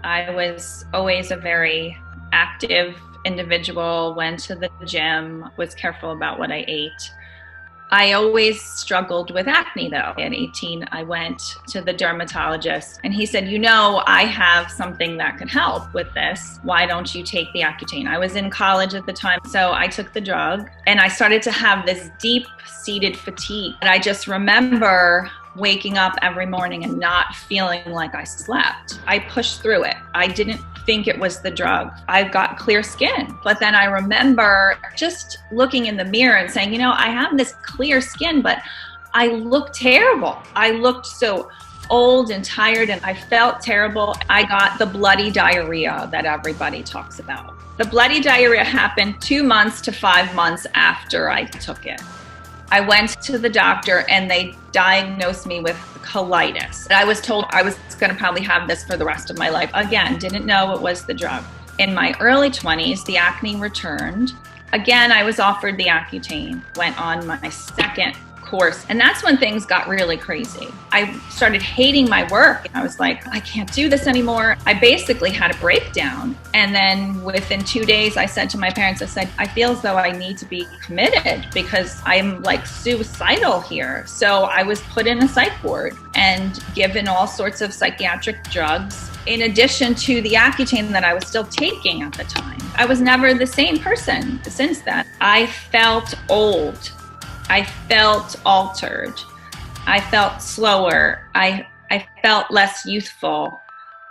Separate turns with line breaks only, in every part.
I was always a very active individual, went to the gym, was careful about what I ate. I always struggled with acne though. At 18, I went to the dermatologist and he said, I have something that could help with this. Why don't you take the Accutane? I was in college at the time, so I took the drug and I started to have this deep-seated fatigue. And I just remember waking up every morning and not feeling like I slept. I pushed through it. I didn't think it was the drug. I got clear skin. But then I remember just looking in the mirror and saying, I have this clear skin, but I look terrible. I looked so old and tired and I felt terrible. I got the bloody diarrhea that everybody talks about. The bloody diarrhea happened 2 months to 5 months after I took it. I went to the doctor and they diagnosed me with colitis. I was told I was going to probably have this for the rest of my life. Again, didn't know it was the drug. In my early 20s, the acne returned. Again, I was offered the Accutane, went on my second course. And that's when things got really crazy. I started hating my work. I was like, I can't do this anymore. I basically had a breakdown. And then within 2 days, I said to my parents, I feel as though I need to be committed because I'm like suicidal here. So I was put in a psych ward and given all sorts of psychiatric drugs in addition to the Accutane that I was still taking at the time. I was never the same person since then. I felt old. I felt altered. I felt slower. I felt less youthful.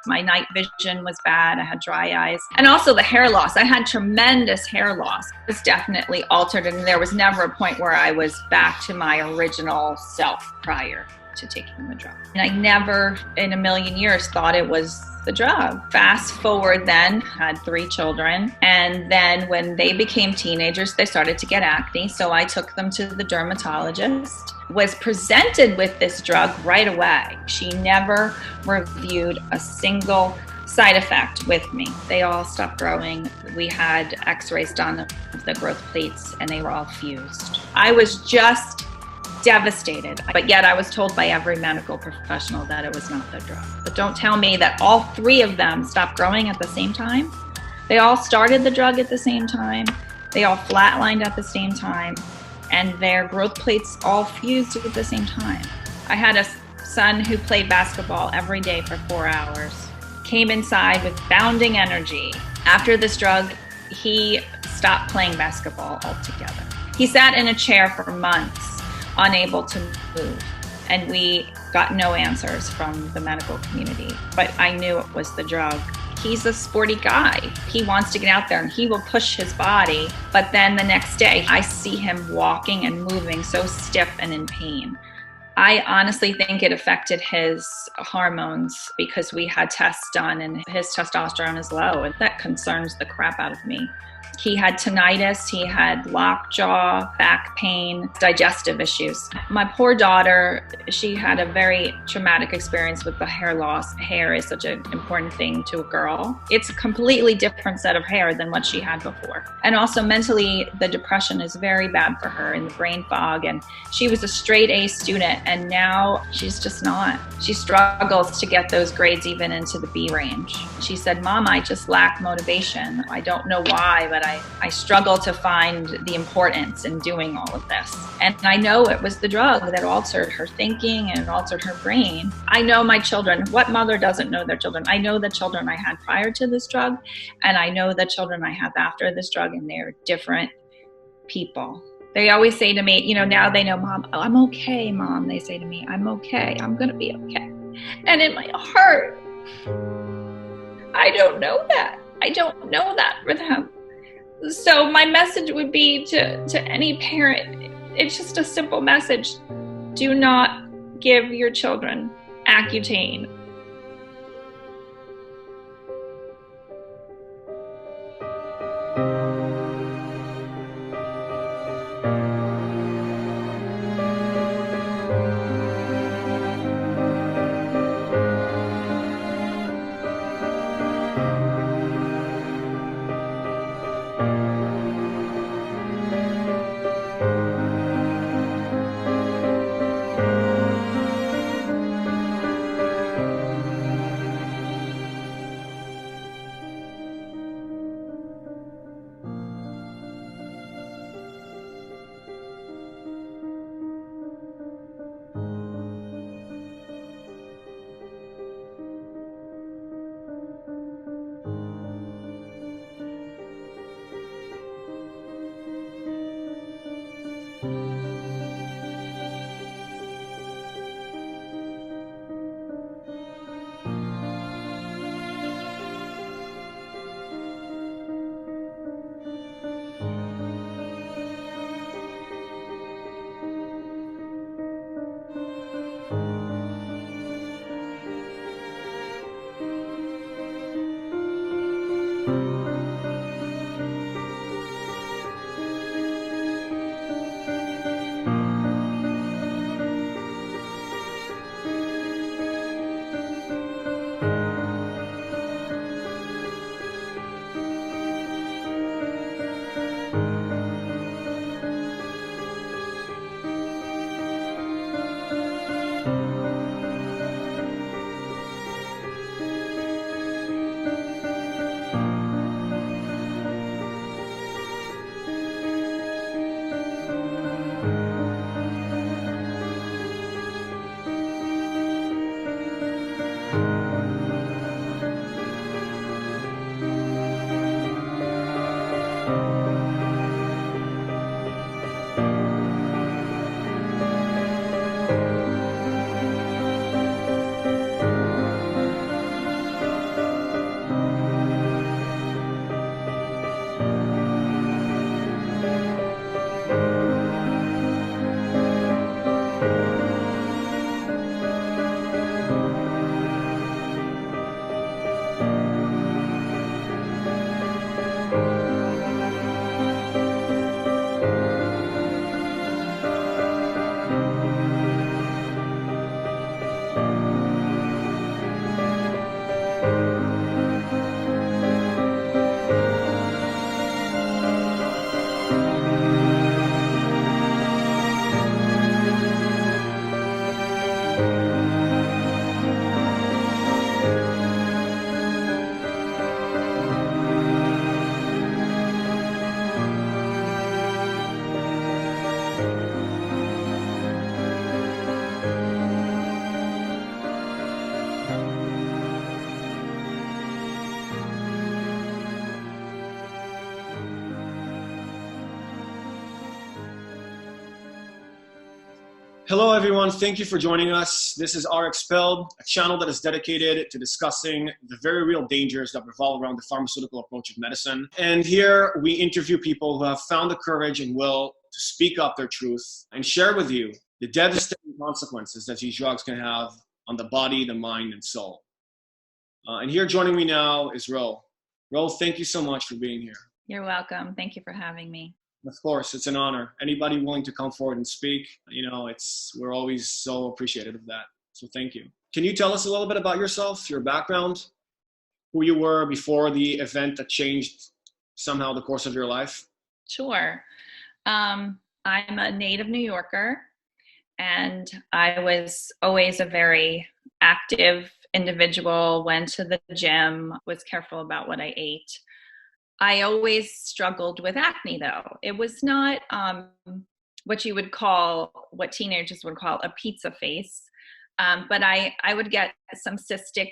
My night vision was bad. I had dry eyes. And also the hair loss. I had tremendous hair loss. It was definitely altered, and there was never a point where I was back to my original self prior to taking the drug. And I never in a million years thought it was the drug. Fast forward then, had 3 children. And then when they became teenagers, they started to get acne. So I took them to the dermatologist, was presented with this drug right away. She never reviewed a single side effect with me. They all stopped growing. We had x-rays done of the growth plates and they were all fused. I was just devastated, but yet I was told by every medical professional that it was not the drug. But don't tell me that all 3 of them stopped growing at the same time. They all started the drug at the same time. They all flatlined at the same time, and their growth plates all fused at the same time. I had a son who played basketball every day for 4 hours, came inside with bounding energy. After this drug, he stopped playing basketball altogether. He sat in a chair for months, unable to move, and we got no answers from the medical community. But I knew it was the drug. He's a sporty guy. He wants to get out there and he will push his body. But then the next day, I see him walking and moving so stiff and in pain. I honestly think it affected his hormones because we had tests done and his testosterone is low, and that concerns the crap out of me. He had tinnitus, he had lockjaw, back pain, digestive issues. My poor daughter, she had a very traumatic experience with the hair loss. Hair is such an important thing to a girl. It's a completely different set of hair than what she had before. And also mentally, the depression is very bad for her and the brain fog. And she was a straight A student and now she's just not. She struggles to get those grades even into the B range. She said, Mom, I just lack motivation. I don't know why, but I struggle to find the importance in doing all of this. And I know it was the drug that altered her thinking and it altered her brain. I know my children. What mother doesn't know their children? I know the children I had prior to this drug, and I know the children I have after this drug, and they're different people. They always say to me, now they know, Mom, I'm okay, Mom. They say to me, I'm okay. I'm going to be okay. And in my heart, I don't know that. I don't know that for them. So my message would be to any parent, it's just a simple message. Do not give your children Accutane.
Hello, everyone. Thank you for joining us. This is Expelled, a channel that is dedicated to discussing the very real dangers that revolve around the pharmaceutical approach of medicine. And here we interview people who have found the courage and will to speak up their truth and share with you the devastating consequences that these drugs can have on the body, the mind, and soul. And here joining me now is Ro. Ro, thank you so much for being here.
You're welcome. Thank you for having me.
Of course, it's an honor. Anybody willing to come forward and speak, we're always so appreciative of that. So thank you. Can you tell us a little bit about yourself, your background, who you were before the event that changed somehow the course of your life?
Sure. I'm a native New Yorker, and I was always a very active individual, went to the gym, was careful about what I ate. I always struggled with acne, though. It was not what teenagers would call a pizza face, but I would get some cystic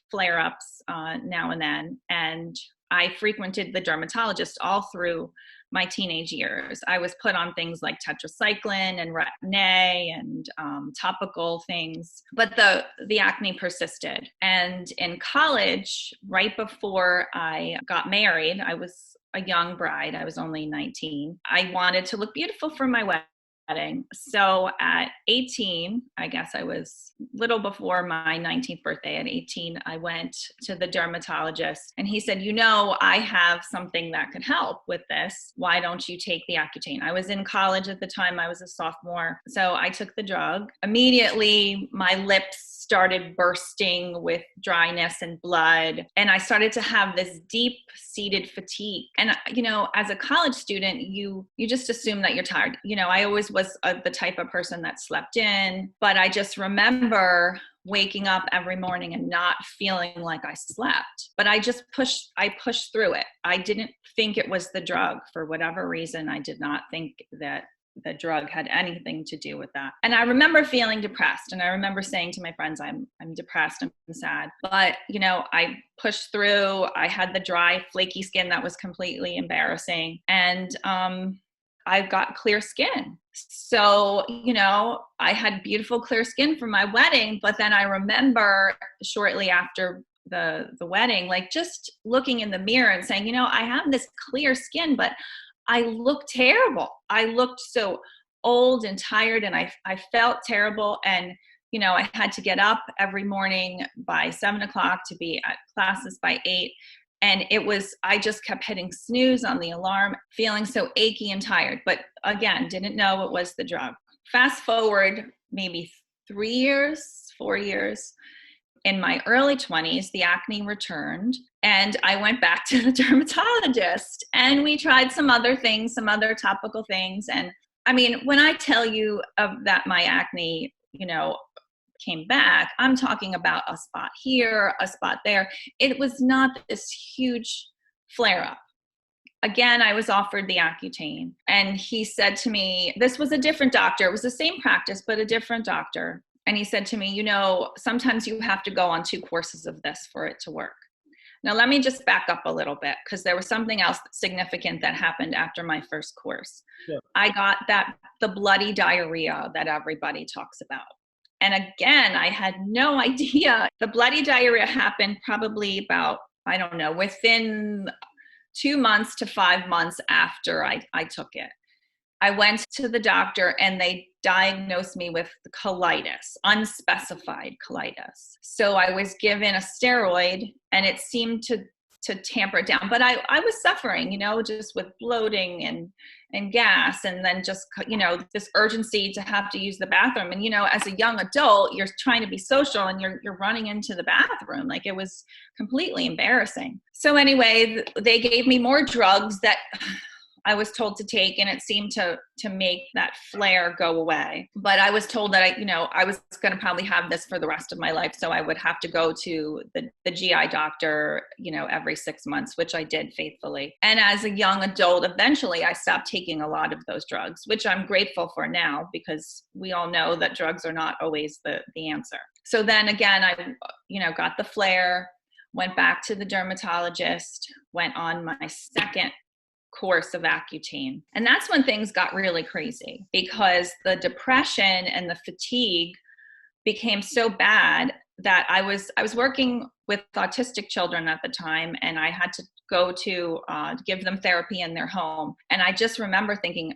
flare-ups now and then, and I frequented the dermatologist all through my teenage years. I was put on things like tetracycline and Retin-A and topical things, but the acne persisted. And in college, right before I got married, I was a young bride. I was only 19. I wanted to look beautiful for my wedding. So at 18, I guess I was little before my 19th birthday. At 18, I went to the dermatologist and he said, I have something that could help with this. Why don't you take the Accutane? I was in college at the time. I was a sophomore. So I took the drug. Immediately, my lips started bursting with dryness and blood. And I started to have this deep-seated fatigue. And, as a college student, you just assume that you're tired. I always was the type of person that slept in, but I just remember waking up every morning and not feeling like I slept. But I pushed through it. I didn't think it was the drug. For whatever reason, I did not think that the drug had anything to do with that. And I remember feeling depressed. And I remember saying to my friends, I'm depressed, I'm sad. But, I pushed through. I had the dry, flaky skin that was completely embarrassing. And I got clear skin. So, I had beautiful clear skin for my wedding. But then I remember shortly after the wedding, like just looking in the mirror and saying, I have this clear skin, but I looked terrible. I looked so old and tired, and I felt terrible. And, I had to get up every morning by 7 o'clock to be at classes by 8. And I just kept hitting snooze on the alarm, feeling so achy and tired. But again, didn't know it was the drug. Fast forward maybe 3 years, 4 years. In my early 20s, the acne returned, and I went back to the dermatologist, and we tried some other things, some other topical things. And I mean, when I tell you that my acne, came back, I'm talking about a spot here, a spot there. It was not this huge flare-up. Again, I was offered the Accutane, and he said to me, this was a different doctor. It was the same practice, but a different doctor. And he said to me, sometimes you have to go on 2 courses of this for it to work. Now, let me just back up a little bit, because there was something else significant that happened after my first course. Yeah. I got the bloody diarrhea that everybody talks about. And again, I had no idea. The bloody diarrhea happened probably about, I don't know, within 2 months to 5 months after I took it. I went to the doctor and they diagnosed me with colitis, unspecified colitis. So I was given a steroid and it seemed to tamper it down. But I was suffering, just with bloating and gas, and then just, this urgency to have to use the bathroom. And, as a young adult, you're trying to be social and you're running into the bathroom. Like, it was completely embarrassing. So anyway, they gave me more drugs that I was told to take, and it seemed to make that flare go away. But I was told that I was going to probably have this for the rest of my life, so I would have to go to the GI doctor, every 6 months, which I did faithfully. And as a young adult, eventually I stopped taking a lot of those drugs, which I'm grateful for now, because we all know that drugs are not always the answer. So then again, I got the flare, went back to the dermatologist, went on my second course of Accutane. And that's when things got really crazy, because the depression and the fatigue became so bad that I was working with autistic children at the time, and I had to go to give them therapy in their home. And I just remember thinking,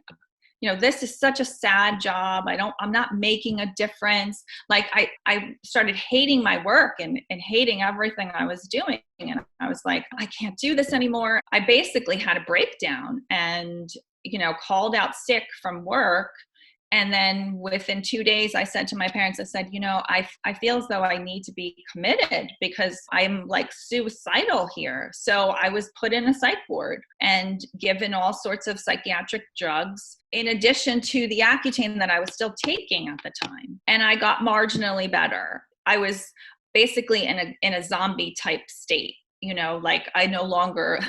this is such a sad job. I'm not making a difference. Like I started hating my work and hating everything I was doing. And I was like, I can't do this anymore. I basically had a breakdown and, called out sick from work. And then within 2 days, I said to my parents, I said, I feel as though I need to be committed, because I'm like suicidal here. So I was put in a psych ward and given all sorts of psychiatric drugs, in addition to the Accutane that I was still taking at the time. And I got marginally better. I was basically in a zombie type state. Like I no longer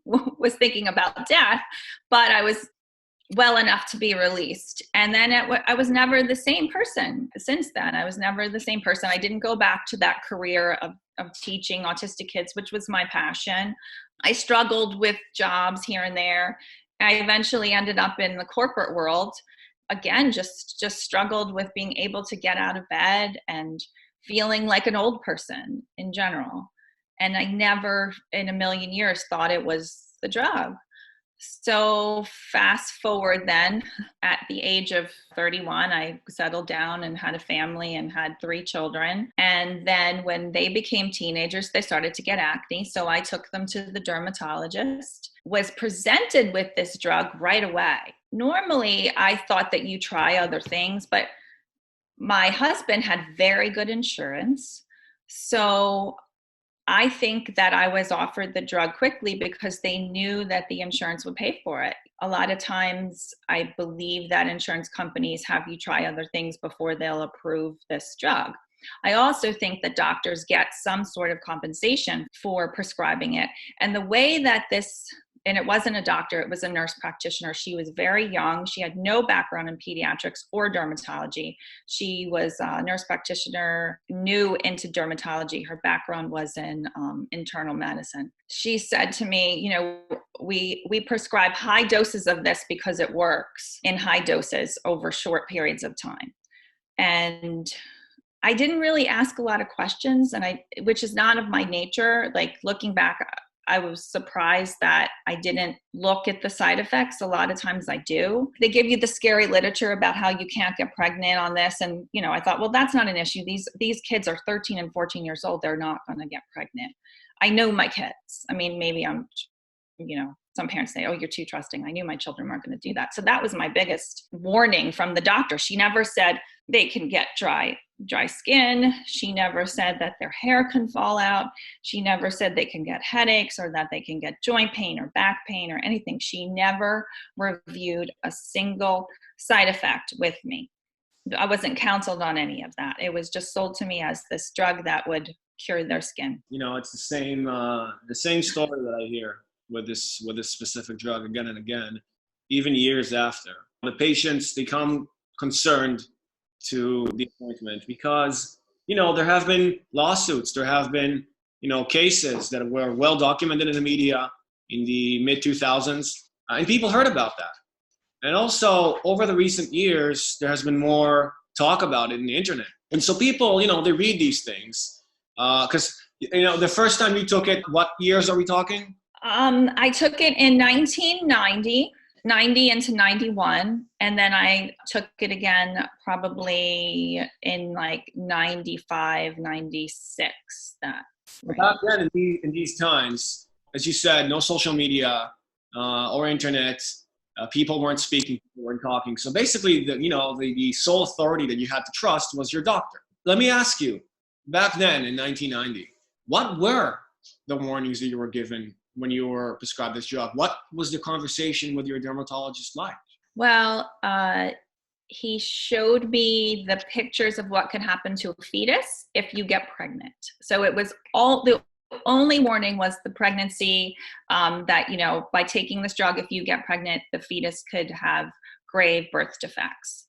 was thinking about death, but I was well enough to be released. And then I was never the same person since then. I was never the same person. I didn't go back to that career of teaching autistic kids, which was my passion. I struggled with jobs here and there. I eventually ended up in the corporate world. Again, just struggled with being able to get out of bed and feeling like an old person in general. And I never in a million years thought it was the drug. So fast forward then, at the age of 31, I settled down and had a family and had 3 children. And then when they became teenagers, they started to get acne. So I took them to the dermatologist, was presented with this drug right away. Normally, I thought that you try other things, but my husband had very good insurance. So I think that I was offered the drug quickly because they knew that the insurance would pay for it. A lot of times, I believe that insurance companies have you try other things before they'll approve this drug. I also think that doctors get some sort of compensation for prescribing it. And the way that and it wasn't a doctor, it was a nurse practitioner. She was very young. She had no background in pediatrics or dermatology. She was a nurse practitioner, new into dermatology. Her background was in internal medicine. She said to me, we prescribe high doses of this because it works in high doses over short periods of time. And I didn't really ask a lot of questions, which is not of my nature. Like looking back, I was surprised that I didn't look at the side effects. A lot of times I do. They give you the scary literature about how you can't get pregnant on this. And, I thought, well, that's not an issue. These kids are 13 and 14 years old. They're not going to get pregnant. I know my kids. I mean, maybe I'm, some parents say, oh, you're too trusting. I knew my children weren't going to do that. So that was my biggest warning from the doctor. She never said they can get dry skin. She never said that their hair can fall out. She never said they can get headaches or that they can get joint pain or back pain or anything. She never reviewed a single side effect with me. I wasn't counseled on any of that. It was just sold to me as this drug that would cure their skin.
It's the same story that I hear with this specific drug again and again, even years after. The patients, they come concerned to the appointment because, there have been lawsuits, there have been, cases that were well documented in the media in the mid-2000s, and people heard about that. And also, over the recent years, there has been more talk about it in the internet. And so people, they read these things. Because, the first time you took it, what years are we talking?
I took it in 1990. 90 into 91, and then I took it again probably in like 95, 96. That right.
Back then, in these times, as you said, no social media or internet. People weren't speaking, people weren't talking. So basically, the sole authority that you had to trust was your doctor. Let me ask you, back then in 1990, what were the warnings that you were given when you were prescribed this drug. What was the conversation with your dermatologist like?
Well, he showed me the pictures of what could happen to a fetus if you get pregnant. So it was the only warning was the pregnancy, that, by taking this drug, if you get pregnant, the fetus could have grave birth defects.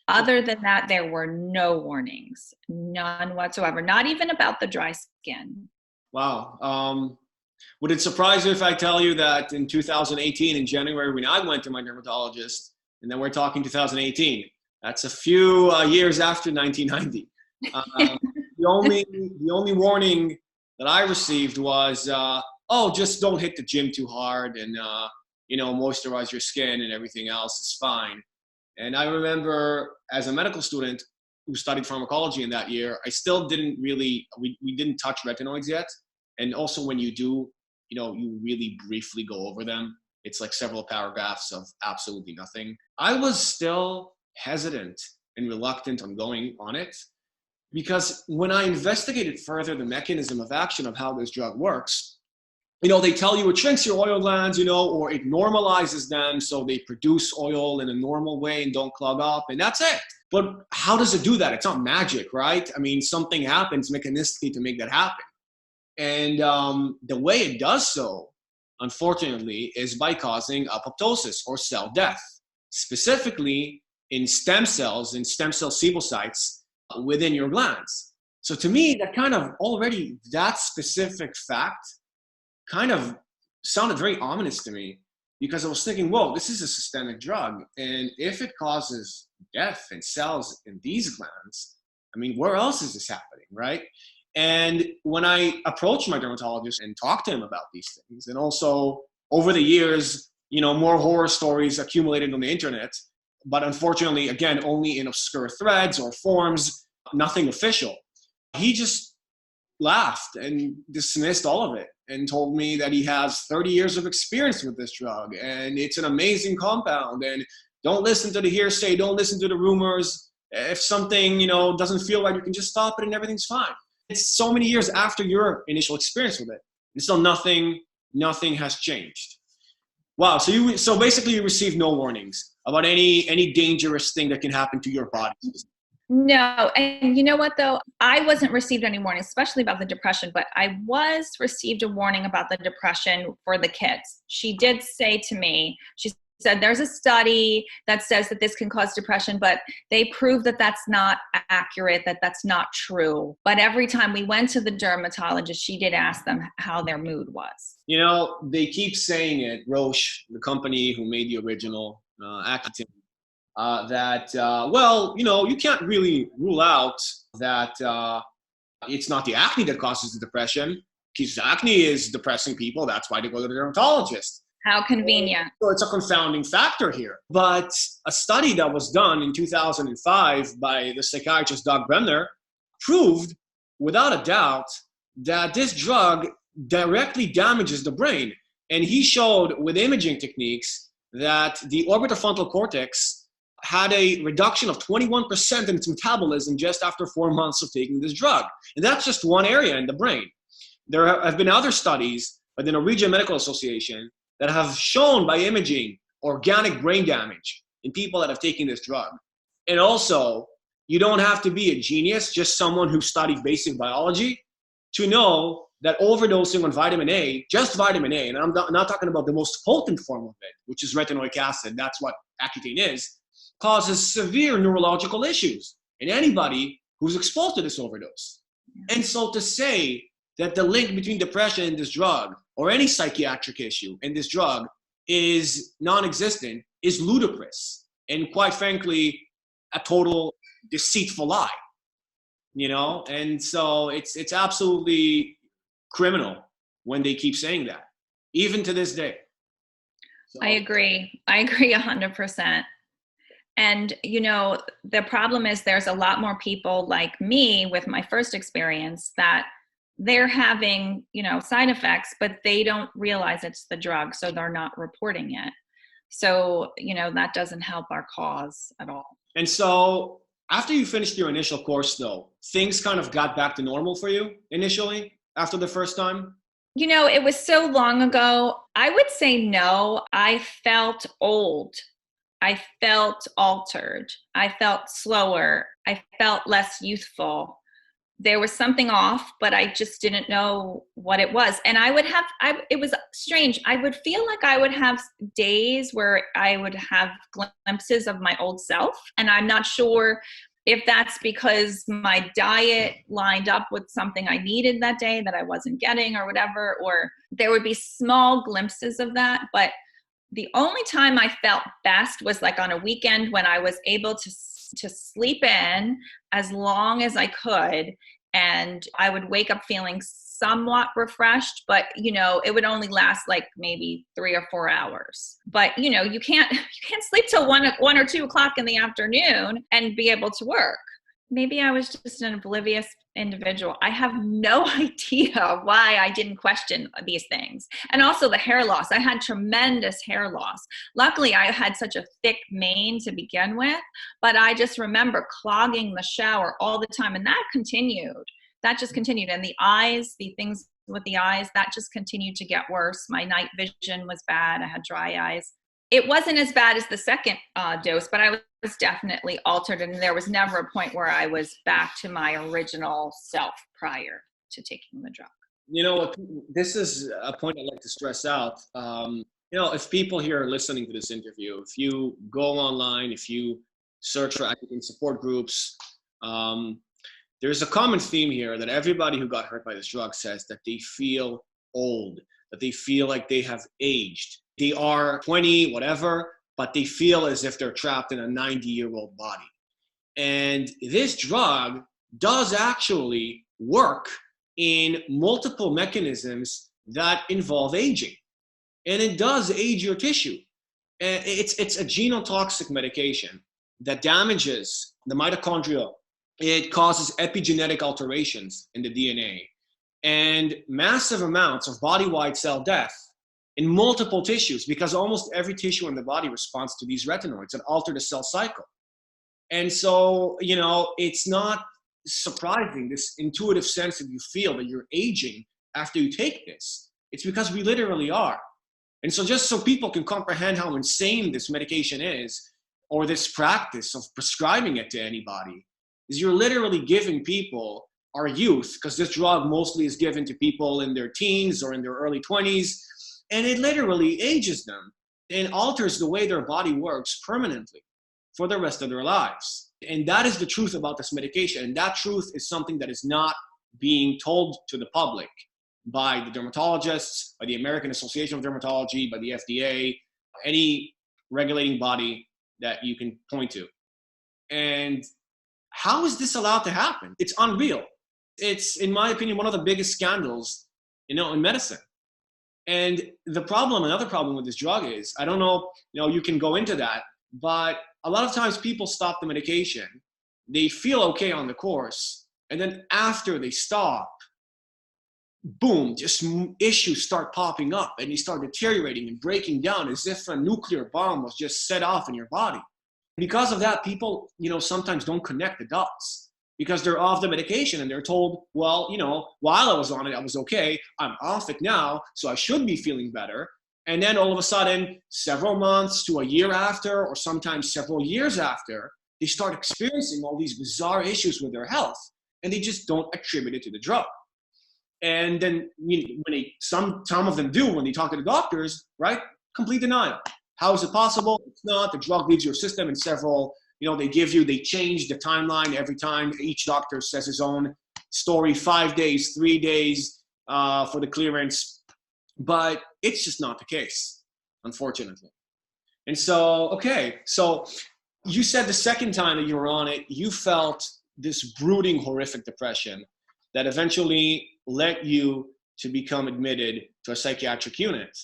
Other than that, there were no warnings, none whatsoever, not even about the dry skin.
Wow. Would it surprise you if I tell you that in 2018, in January, when I went to my dermatologist, and then we're talking 2018, that's a few years after 1990. The only warning that I received was, just don't hit the gym too hard and, moisturize your skin and everything else is fine. And I remember as a medical student who studied pharmacology in that year, I still didn't really, we didn't touch retinoids yet. And also when you do, you really briefly go over them. It's like several paragraphs of absolutely nothing. I was still hesitant and reluctant on going on it because when I investigated further the mechanism of action of how this drug works, they tell you it shrinks your oil glands, or it normalizes them so they produce oil in a normal way and don't clog up, and that's it. But how does it do that? It's not magic, right? I mean, something happens mechanistically to make that happen. And the way it does so, unfortunately, is by causing apoptosis or cell death, specifically in stem cells and stem cell sebocytes within your glands. So to me, that specific fact kind of sounded very ominous to me because I was thinking, whoa, this is a systemic drug. And if it causes death in cells in these glands, I mean, where else is this happening, right? And when I approached my dermatologist and talked to him about these things, and also over the years, more horror stories accumulated on the internet, but unfortunately, again, only in obscure threads or forums, nothing official. He just laughed and dismissed all of it and told me that he has 30 years of experience with this drug and it's an amazing compound and don't listen to the hearsay, don't listen to the rumors. If something, doesn't feel right, you can just stop it and everything's fine. It's so many years after your initial experience with it, and still nothing has changed. Wow. So basically you received no warnings about any dangerous thing that can happen to your body.
No. And you know what, though? I wasn't received any warning, especially about the depression, but I was received a warning about the depression for the kids. She did say to me, she said, there's a study that says that this can cause depression, but they proved that that's not accurate, that that's not true. But every time we went to the dermatologist, she did ask them how their mood was.
They keep saying it, Roche, the company who made the original Accutane, you can't really rule out that it's not the acne that causes the depression, because acne is depressing people. That's why they go to the dermatologist.
How convenient.
So it's a confounding factor here. But a study that was done in 2005 by the psychiatrist Doug Bremner proved without a doubt that this drug directly damages the brain. And he showed with imaging techniques that the orbitofrontal cortex had a reduction of 21% in its metabolism just after 4 months of taking this drug. And that's just one area in the brain. There have been other studies by the Norwegian Medical Association that have shown by imaging organic brain damage in people that have taken this drug. And also, you don't have to be a genius, just someone who studied basic biology, to know that overdosing on vitamin A, just vitamin A, and I'm not talking about the most potent form of it, which is retinoic acid, that's what Accutane is, causes severe neurological issues in anybody who's exposed to this overdose. And so to say that the link between depression and this drug, or any psychiatric issue in this drug, is non-existent is ludicrous and, quite frankly, a total deceitful lie. And so it's absolutely criminal when they keep saying that, even to this day. So.
I agree 100%. And, the problem is there's a lot more people like me with my first experience that they're having, side effects, but they don't realize it's the drug, so they're not reporting it. So, that doesn't help our cause at all.
And so after you finished your initial course, though, things kind of got back to normal for you initially after the first time?
It was so long ago. I would say no. I felt old. I felt altered. I felt slower. I felt less youthful. There was something off, but I just didn't know what it was. And it was strange. I would feel like I would have days where I would have glimpses of my old self. And I'm not sure if that's because my diet lined up with something I needed that day that I wasn't getting or whatever, or there would be small glimpses of that. But the only time I felt best was like on a weekend when I was able to sleep in as long as I could, and I would wake up feeling somewhat refreshed, but it would only last like maybe 3 or 4 hours. But you can't sleep till 1 or 2 o'clock in the afternoon and be able to work. Maybe I was just an oblivious individual. I have no idea why I didn't question these things. And also the hair loss. I had tremendous hair loss. Luckily, I had such a thick mane to begin with, but I just remember clogging the shower all the time. And that continued. That just continued. And the eyes, the things with the eyes, that just continued to get worse. My night vision was bad. I had dry eyes. It wasn't as bad as the second dose, but I was definitely altered, and there was never a point where I was back to my original self prior to taking the drug.
You know what? This is a point I'd like to stress out. If people here are listening to this interview, if you go online, if you search for Accutane support groups, there's a common theme here that everybody who got hurt by this drug says that they feel old, that they feel like they have aged. They are 20, whatever, but they feel as if they're trapped in a 90-year-old body. And this drug does actually work in multiple mechanisms that involve aging. And it does age your tissue. It's a genotoxic medication that damages the mitochondria. It causes epigenetic alterations in the DNA and massive amounts of body-wide cell death in multiple tissues, because almost every tissue in the body responds to these retinoids that alter the cell cycle. And so, it's not surprising, this intuitive sense that you feel that you're aging after you take this. It's because we literally are. And so just so people can comprehend how insane this medication is, or this practice of prescribing it to anybody, is you're literally giving people, our youth, because this drug mostly is given to people in their teens or in their early 20s, and it literally ages them and alters the way their body works permanently for the rest of their lives. And that is the truth about this medication. And that truth is something that is not being told to the public by the dermatologists, by the American Association of Dermatology, by the FDA, any regulating body that you can point to. And how is this allowed to happen? It's unreal. It's, in my opinion, one of the biggest scandals, in medicine. And another problem with this drug is, I don't know, you can go into that, but a lot of times people stop the medication, they feel okay on the course, and then after they stop, boom, just issues start popping up and you start deteriorating and breaking down as if a nuclear bomb was just set off in your body. Because of that, people, sometimes don't connect the dots because they're off the medication and they're told, well, while I was on it, I was okay. I'm off it now, so I should be feeling better. And then all of a sudden, several months to a year after, or sometimes several years after, they start experiencing all these bizarre issues with their health, and they just don't attribute it to the drug. And then some of them do when they talk to the doctors, right? Complete denial. How is it possible? It's not. The drug leaves your system in several, they change the timeline every time. Each doctor says his own story, 5 days, 3 days for the clearance. But it's just not the case, unfortunately. And so, so you said the second time that you were on it, you felt this brooding, horrific depression that eventually led you to become admitted to a psychiatric unit.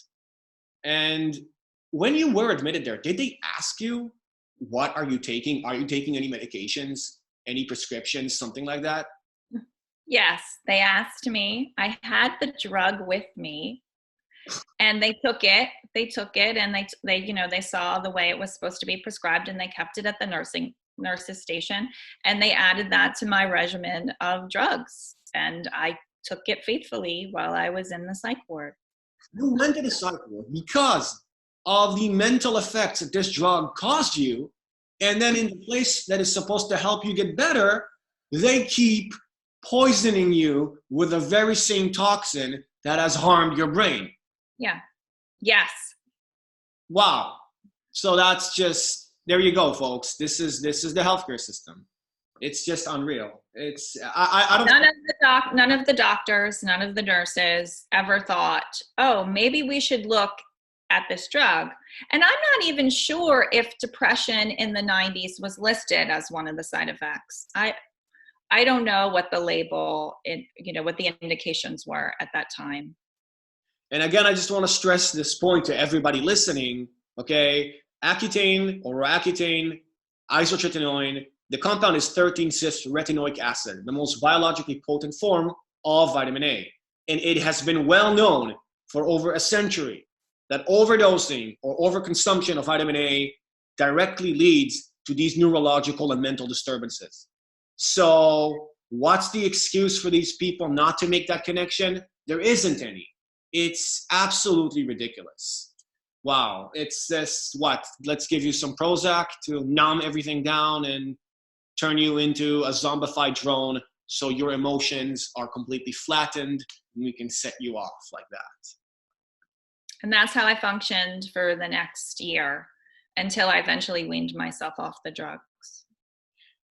And when you were admitted there, did they ask you, what are you taking? Are you taking any medications, any prescriptions, something like that?
Yes, they asked me. I had the drug with me, and they took it. And they saw the way it was supposed to be prescribed, and they kept it at the nurse's station, and they added that to my regimen of drugs. And I took it faithfully while I was in the psych ward.
You went to the psych ward because of the mental effects that this drug caused you. And then in the place that is supposed to help you get better, they keep poisoning you with the very same toxin that has harmed your brain.
Yeah. Yes.
Wow. So that's just, there you go, folks. This is the healthcare system. It's just unreal. It's I don't.
None of the doctors, none of the nurses ever thought, oh, maybe we should look at this drug. And I'm not even sure if depression in the 90s was listed as one of the side effects. I don't know what the label, what the indications were at that time.
And again, I just want to stress this point to everybody listening. Okay, Accutane or Accutane, isotretinoin. The compound is 13-cis-retinoic acid, the most biologically potent form of vitamin A. And it has been well known for over a century that overdosing or overconsumption of vitamin A directly leads to these neurological and mental disturbances. So what's the excuse for these people not to make that connection? There isn't any. It's absolutely ridiculous. Wow, it's just let's give you some Prozac to numb everything down and turn you into a zombified drone so your emotions are completely flattened and we can set you off like that.
And that's how I functioned for the next year until I eventually weaned myself off the drugs.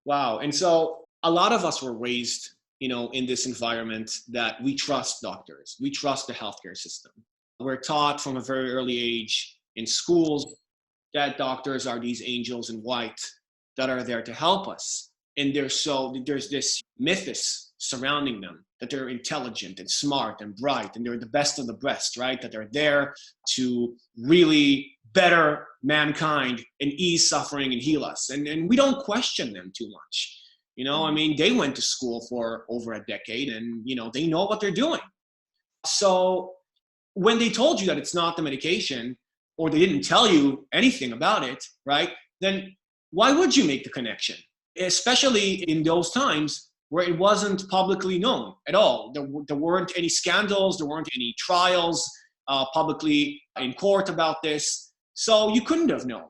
Wow. And so a lot of us were raised, in this environment that we trust doctors. We trust the healthcare system. We're taught from a very early age in schools that doctors are these angels in white that are there to help us. And there's this mythos surrounding them, that they're intelligent and smart and bright, and they're the best of the best, right? That they're there to really better mankind and ease suffering and heal us. And we don't question them too much. They went to school for over a decade and, they know what they're doing. So when they told you that it's not the medication, or they didn't tell you anything about it, right? Then why would you make the connection? Especially in those times where it wasn't publicly known at all. There weren't any scandals, there weren't any trials publicly in court about this. So you couldn't have known,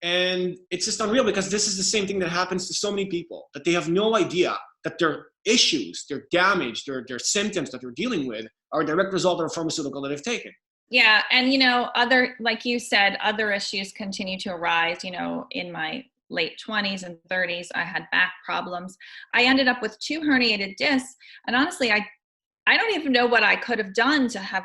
And it's just unreal because this is the same thing that happens to so many people, that they have no idea that their issues, their damage, their symptoms that they're dealing with are a direct result of a pharmaceutical that they've taken.
Yeah. And, like you said, other issues continue to arise. In my late 20s and 30s, I had back problems. I ended up with 2 herniated discs. And honestly, I don't even know what I could have done to have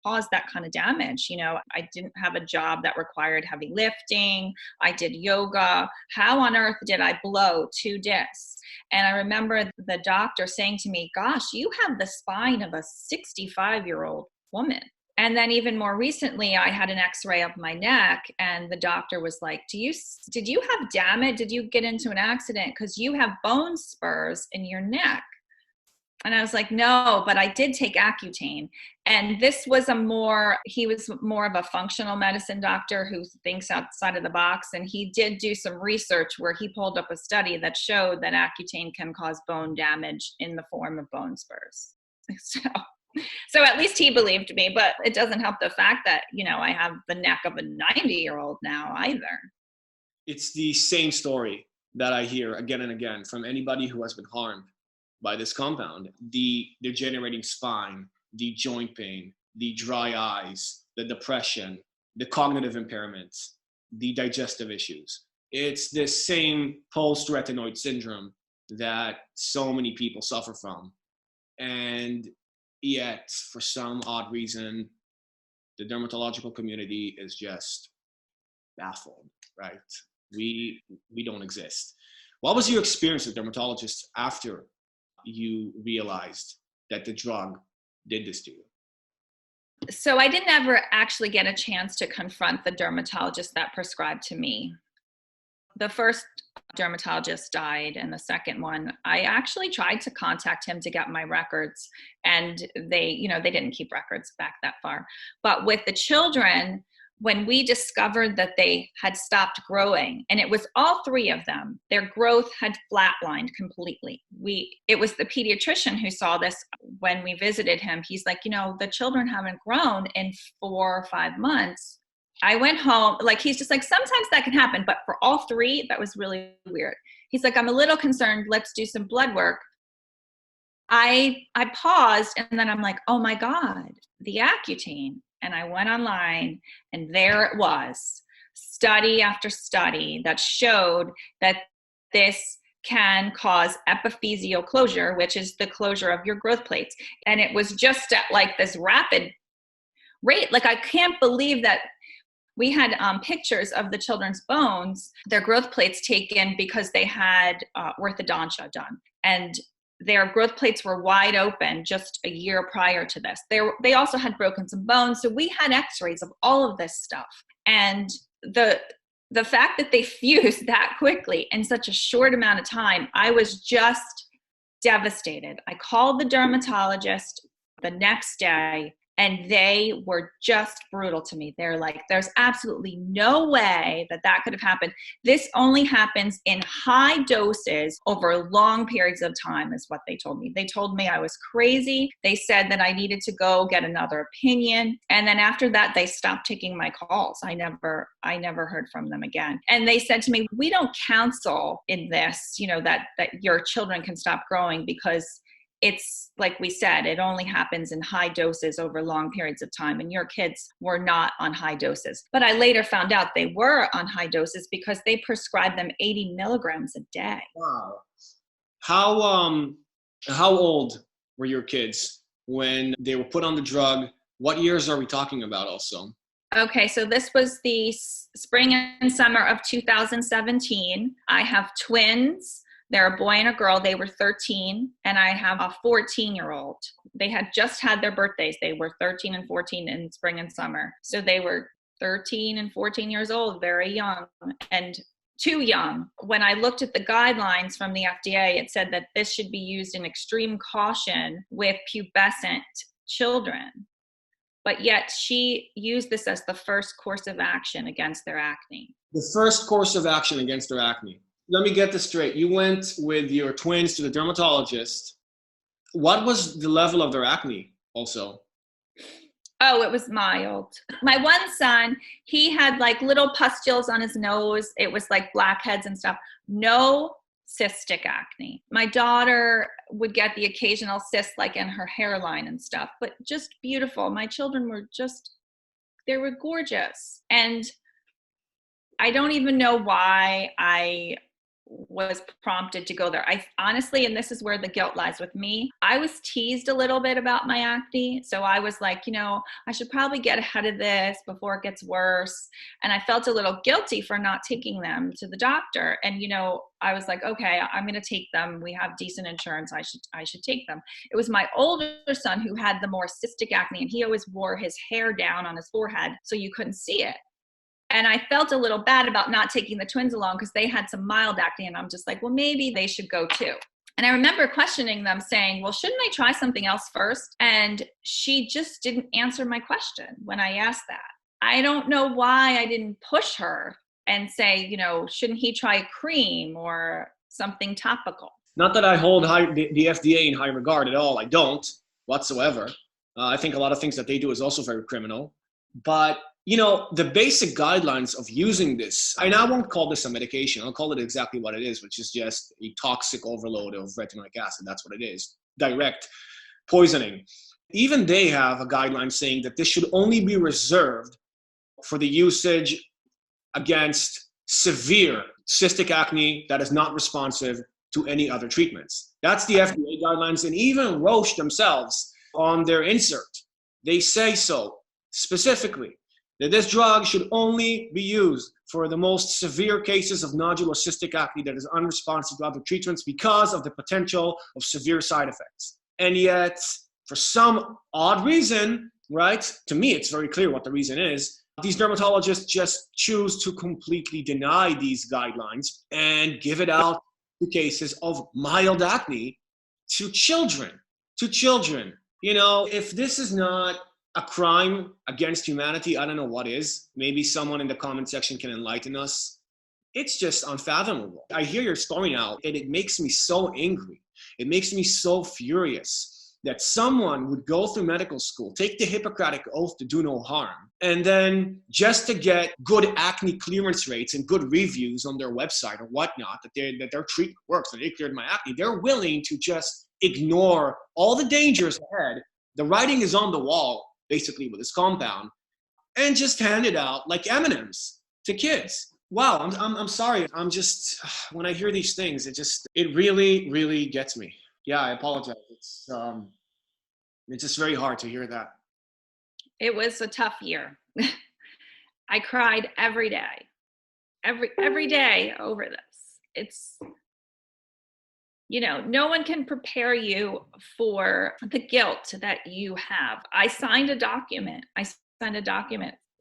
caused that kind of damage. I didn't have a job that required heavy lifting. I did yoga. How on earth did I blow 2 discs? And I remember the doctor saying to me, gosh, you have the spine of a 65-year-old woman. And then even more recently, I had an x-ray of my neck and the doctor was like, did you have damage? Did you get into an accident? Because you have bone spurs in your neck. And I was like, no, but I did take Accutane. And he was more of a functional medicine doctor who thinks outside of the box. And he did do some research where he pulled up a study that showed that Accutane can cause bone damage in the form of bone spurs. So at least he believed me, but it doesn't help the fact that, I have the neck of a 90-year-old now either.
It's the same story that I hear again and again from anybody who has been harmed by this compound. The degenerating spine, the joint pain, the dry eyes, the depression, the cognitive impairments, the digestive issues. It's the same post-retinoid syndrome that so many people suffer from. And yet, for some odd reason, the dermatological community is just baffled, right? We don't exist. What was your experience with dermatologists after you realized that the drug did this to you?
So I didn't ever actually get a chance to confront the dermatologist that prescribed to me. The first dermatologist died, and the second one, I actually tried to contact him to get my records, and they didn't keep records back that far. But with the children, when we discovered that they had stopped growing, and it was all three of them, their growth had flatlined completely. It was the pediatrician who saw this when we visited him. He's like, the children haven't grown in 4 or 5 months. I went home, he's just like, sometimes that can happen, but for all three, that was really weird. He's like, I'm a little concerned. Let's do some blood work. I paused, and then I'm like, oh my God, the Accutane. And I went online, and there it was, study after study that showed that this can cause epiphyseal closure, which is the closure of your growth plates. And it was just at this rapid rate. I can't believe that we had pictures of the children's bones, their growth plates taken because they had orthodontia done. And their growth plates were wide open just a year prior to this. They also had broken some bones. So we had x-rays of all of this stuff. And the fact that they fused that quickly in such a short amount of time, I was just devastated. I called the dermatologist the next day, and they were just brutal to me. They're like, there's absolutely no way that could have happened. This only happens in high doses over long periods of time, is what they told me. They told me I was crazy. They said that I needed to go get another opinion. And then after that, they stopped taking my calls. I never heard from them again. And they said to me, we don't counsel in this, that your children can stop growing, because it's like we said, it only happens in high doses over long periods of time, and your kids were not on high doses. But I later found out they were on high doses because they prescribed them 80 milligrams a day.
Wow. How old were your kids when they were put on the drug? What years are we talking about also?
Okay, so this was the spring and summer of 2017. I have twins. They're a boy and a girl. They were 13, and I have a 14-year-old. They had just had their birthdays. They were 13 and 14 in spring and summer. So they were 13 and 14 years old, very young, and too young. When I looked at the guidelines from the FDA, it said that this should be used in extreme caution with pubescent children. But yet she used this as the first course of action against their acne.
The first course of action against their acne. Let me get this straight. You went with your twins to the dermatologist. What was the level of their acne also?
Oh, it was mild. My one son, he had little pustules on his nose. It was like blackheads and stuff. No cystic acne. My daughter would get the occasional cyst in her hairline and stuff, but just beautiful. My children were they were gorgeous. And I don't even know why I was prompted to go there. I honestly, and this is where the guilt lies with me, I was teased a little bit about my acne. So I was like, I should probably get ahead of this before it gets worse. And I felt a little guilty for not taking them to the doctor. And, I was like, okay, I'm going to take them. We have decent insurance. I should take them. It was my older son who had the more cystic acne, and he always wore his hair down on his forehead so you couldn't see it. And I felt a little bad about not taking the twins along because they had some mild acne, and I'm just like, well, maybe they should go too. And I remember questioning them, saying, well, shouldn't I try something else first? And she just didn't answer my question when I asked that. I don't know why I didn't push her and say, shouldn't he try a cream or something topical?
Not that I hold the FDA in high regard at all. I don't whatsoever. I think a lot of things that they do is also very criminal. But the basic guidelines of using this, and I won't call this a medication. I'll call it exactly what it is, which is just a toxic overload of retinoic acid. That's what it is. Direct poisoning. Even they have a guideline saying that this should only be reserved for the usage against severe cystic acne that is not responsive to any other treatments. That's the FDA guidelines. And even Roche themselves on their insert, they say so specifically, that this drug should only be used for the most severe cases of nodular cystic acne that is unresponsive to other treatments because of the potential of severe side effects. And yet, for some odd reason, right, to me it's very clear what the reason is, these dermatologists just choose to completely deny these guidelines and give it out to cases of mild acne to children. If this is not a crime against humanity. I don't know what is. Maybe someone in the comment section can enlighten us. It's just unfathomable. I hear your story now, and it makes me so angry. It makes me so furious that someone would go through medical school, take the Hippocratic oath to do no harm, and then just to get good acne clearance rates and good reviews on their website or whatnot, that their treatment works, that they cleared my acne, they're willing to just ignore all the dangers ahead. The writing is on the wall, basically, with this compound, and just hand it out like M&Ms to kids. Wow, I'm sorry. I'm just, when I hear these things, it really, really gets me. Yeah, I apologize. It's just very hard to hear that.
It was a tough year. I cried every day, every day over this. It's, no one can prepare you for the guilt that you have. I signed a document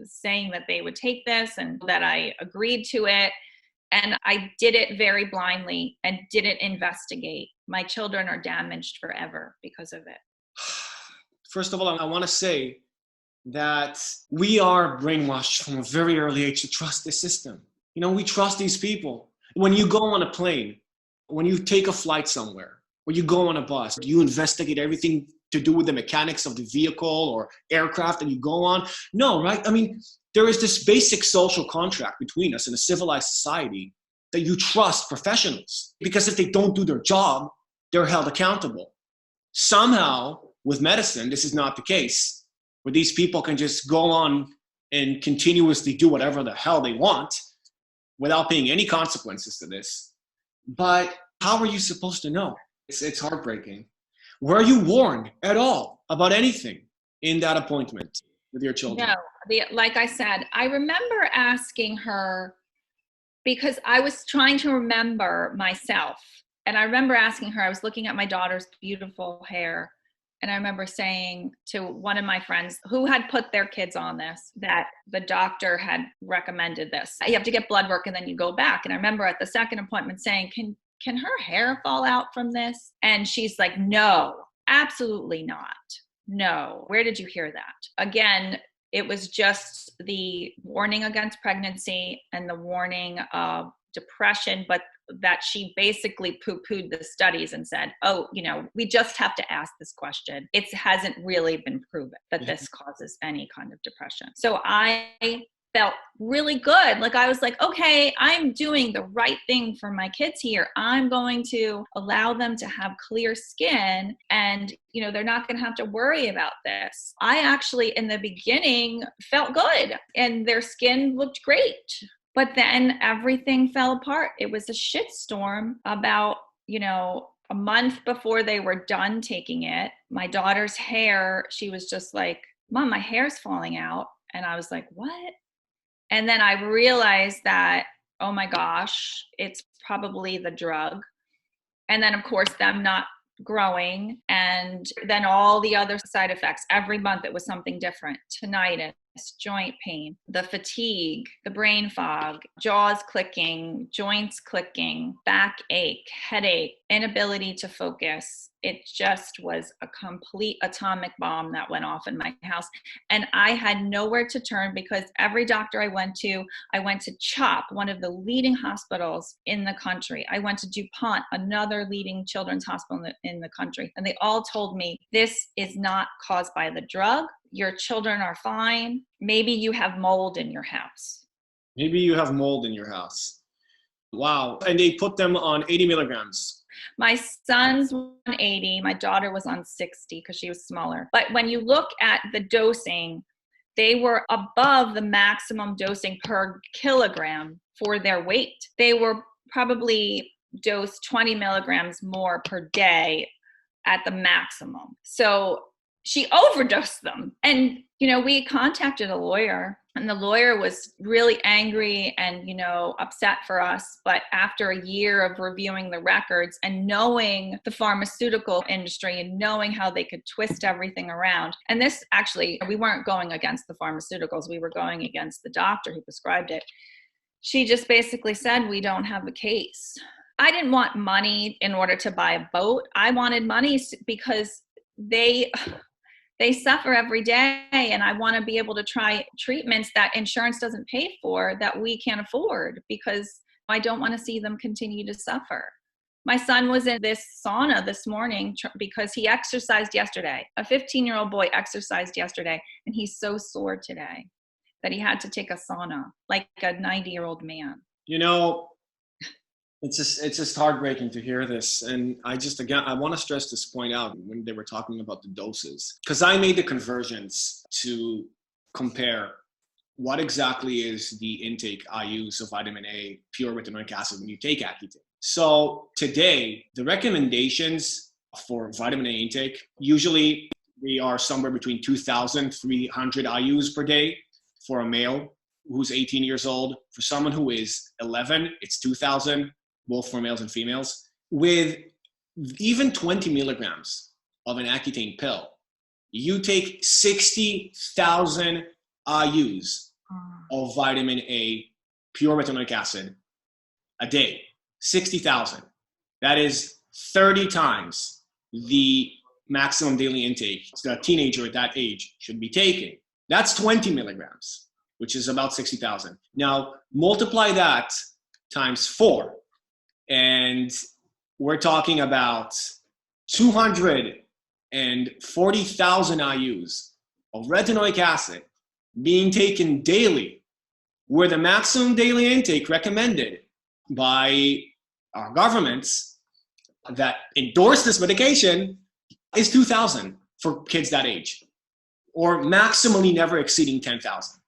saying that they would take this and that I agreed to it. And I did it very blindly and didn't investigate. My children are damaged forever because of it.
First of all, I want to say that we are brainwashed from a very early age to trust the system. We trust these people. When you go on a plane, when you take a flight somewhere, when you go on a bus, do you investigate everything to do with the mechanics of the vehicle or aircraft that you go on? No, right? I mean, there is this basic social contract between us in a civilized society that you trust professionals, because if they don't do their job, they're held accountable. Somehow, with medicine, this is not the case, where these people can just go on and continuously do whatever the hell they want without paying any consequences to this. But how are you supposed to know? It's heartbreaking. Were you warned at all about anything in that appointment with your children?
No, like I said, I remember asking her, because I was trying to remember myself. And I remember asking her, I was looking at my daughter's beautiful hair. And I remember saying to one of my friends who had put their kids on this, that the doctor had recommended this. You have to get blood work and then you go back. And I remember at the second appointment saying, can her hair fall out from this? And she's like, no, absolutely not. No. Where did you hear that? Again, it was just the warning against pregnancy and the warning of depression, but that she basically poo-pooed the studies and said, oh, we just have to ask this question. It hasn't really been proven that this causes any kind of depression. So I felt really good. Like I was like, okay, I'm doing the right thing for my kids here. I'm going to allow them to have clear skin and, they're not going to have to worry about this. I actually, in the beginning, felt good and their skin looked great. But then everything fell apart. It was a shitstorm about, a month before they were done taking it. My daughter's hair, she was just like, Mom, my hair's falling out. And I was like, what? And then I realized that, oh my gosh, it's probably the drug. And then, of course, them not growing. And then all the other side effects. Every month it was something different. Tinnitus, joint pain, the fatigue, the brain fog, jaws clicking, joints clicking, backache, headache, inability to focus. It just was a complete atomic bomb that went off in my house. And I had nowhere to turn because every doctor I went to CHOP, one of the leading hospitals in the country. I went to DuPont, another leading children's hospital in the country. And they all told me, this is not caused by the drug. Your children are fine. Maybe you have mold in your house.
Maybe you have mold in your house. Wow. And they put them on 80 milligrams.
My son's on 80. My daughter was on 60 because she was smaller. But when you look at the dosing, they were above the maximum dosing per kilogram for their weight. They were probably dosed 20 milligrams more per day at the maximum. So she overdosed them. And, we contacted a lawyer and the lawyer was really angry and, upset for us. But after a year of reviewing the records and knowing the pharmaceutical industry and knowing how they could twist everything around, and this actually, we weren't going against the pharmaceuticals. We were going against the doctor who prescribed it. She just basically said, we don't have a case. I didn't want money in order to buy a boat. I wanted money because they they suffer every day, and I want to be able to try treatments that insurance doesn't pay for, that we can't afford, because I don't want to see them continue to suffer. My son was in this sauna this morning because he exercised yesterday. A 15-year-old boy exercised yesterday, and he's so sore today that he had to take a sauna like a 90-year-old man.
You know, it's just heartbreaking to hear this. And I want to stress this point out when they were talking about the doses, because I made the conversions to compare what exactly is the intake I use of vitamin A, pure retinoic acid, when you take Accutane. So today, the recommendations for vitamin A intake, usually they are somewhere between 2,300 IUs per day for a male who's 18 years old. For someone who is 11, it's 2,000, both for males and females. With even 20 milligrams of an Accutane pill, you take 60,000 IUs of vitamin A, pure retinoic acid, a day. 60,000. That is 30 times the maximum daily intake that a teenager at that age should be taking. That's 20 milligrams, which is about 60,000. Now, multiply that times 4, and we're talking about 240,000 IUs of retinoic acid being taken daily, where the maximum daily intake recommended by our governments that endorse this medication is 2,000 for kids that age, or maximally never exceeding 10,000.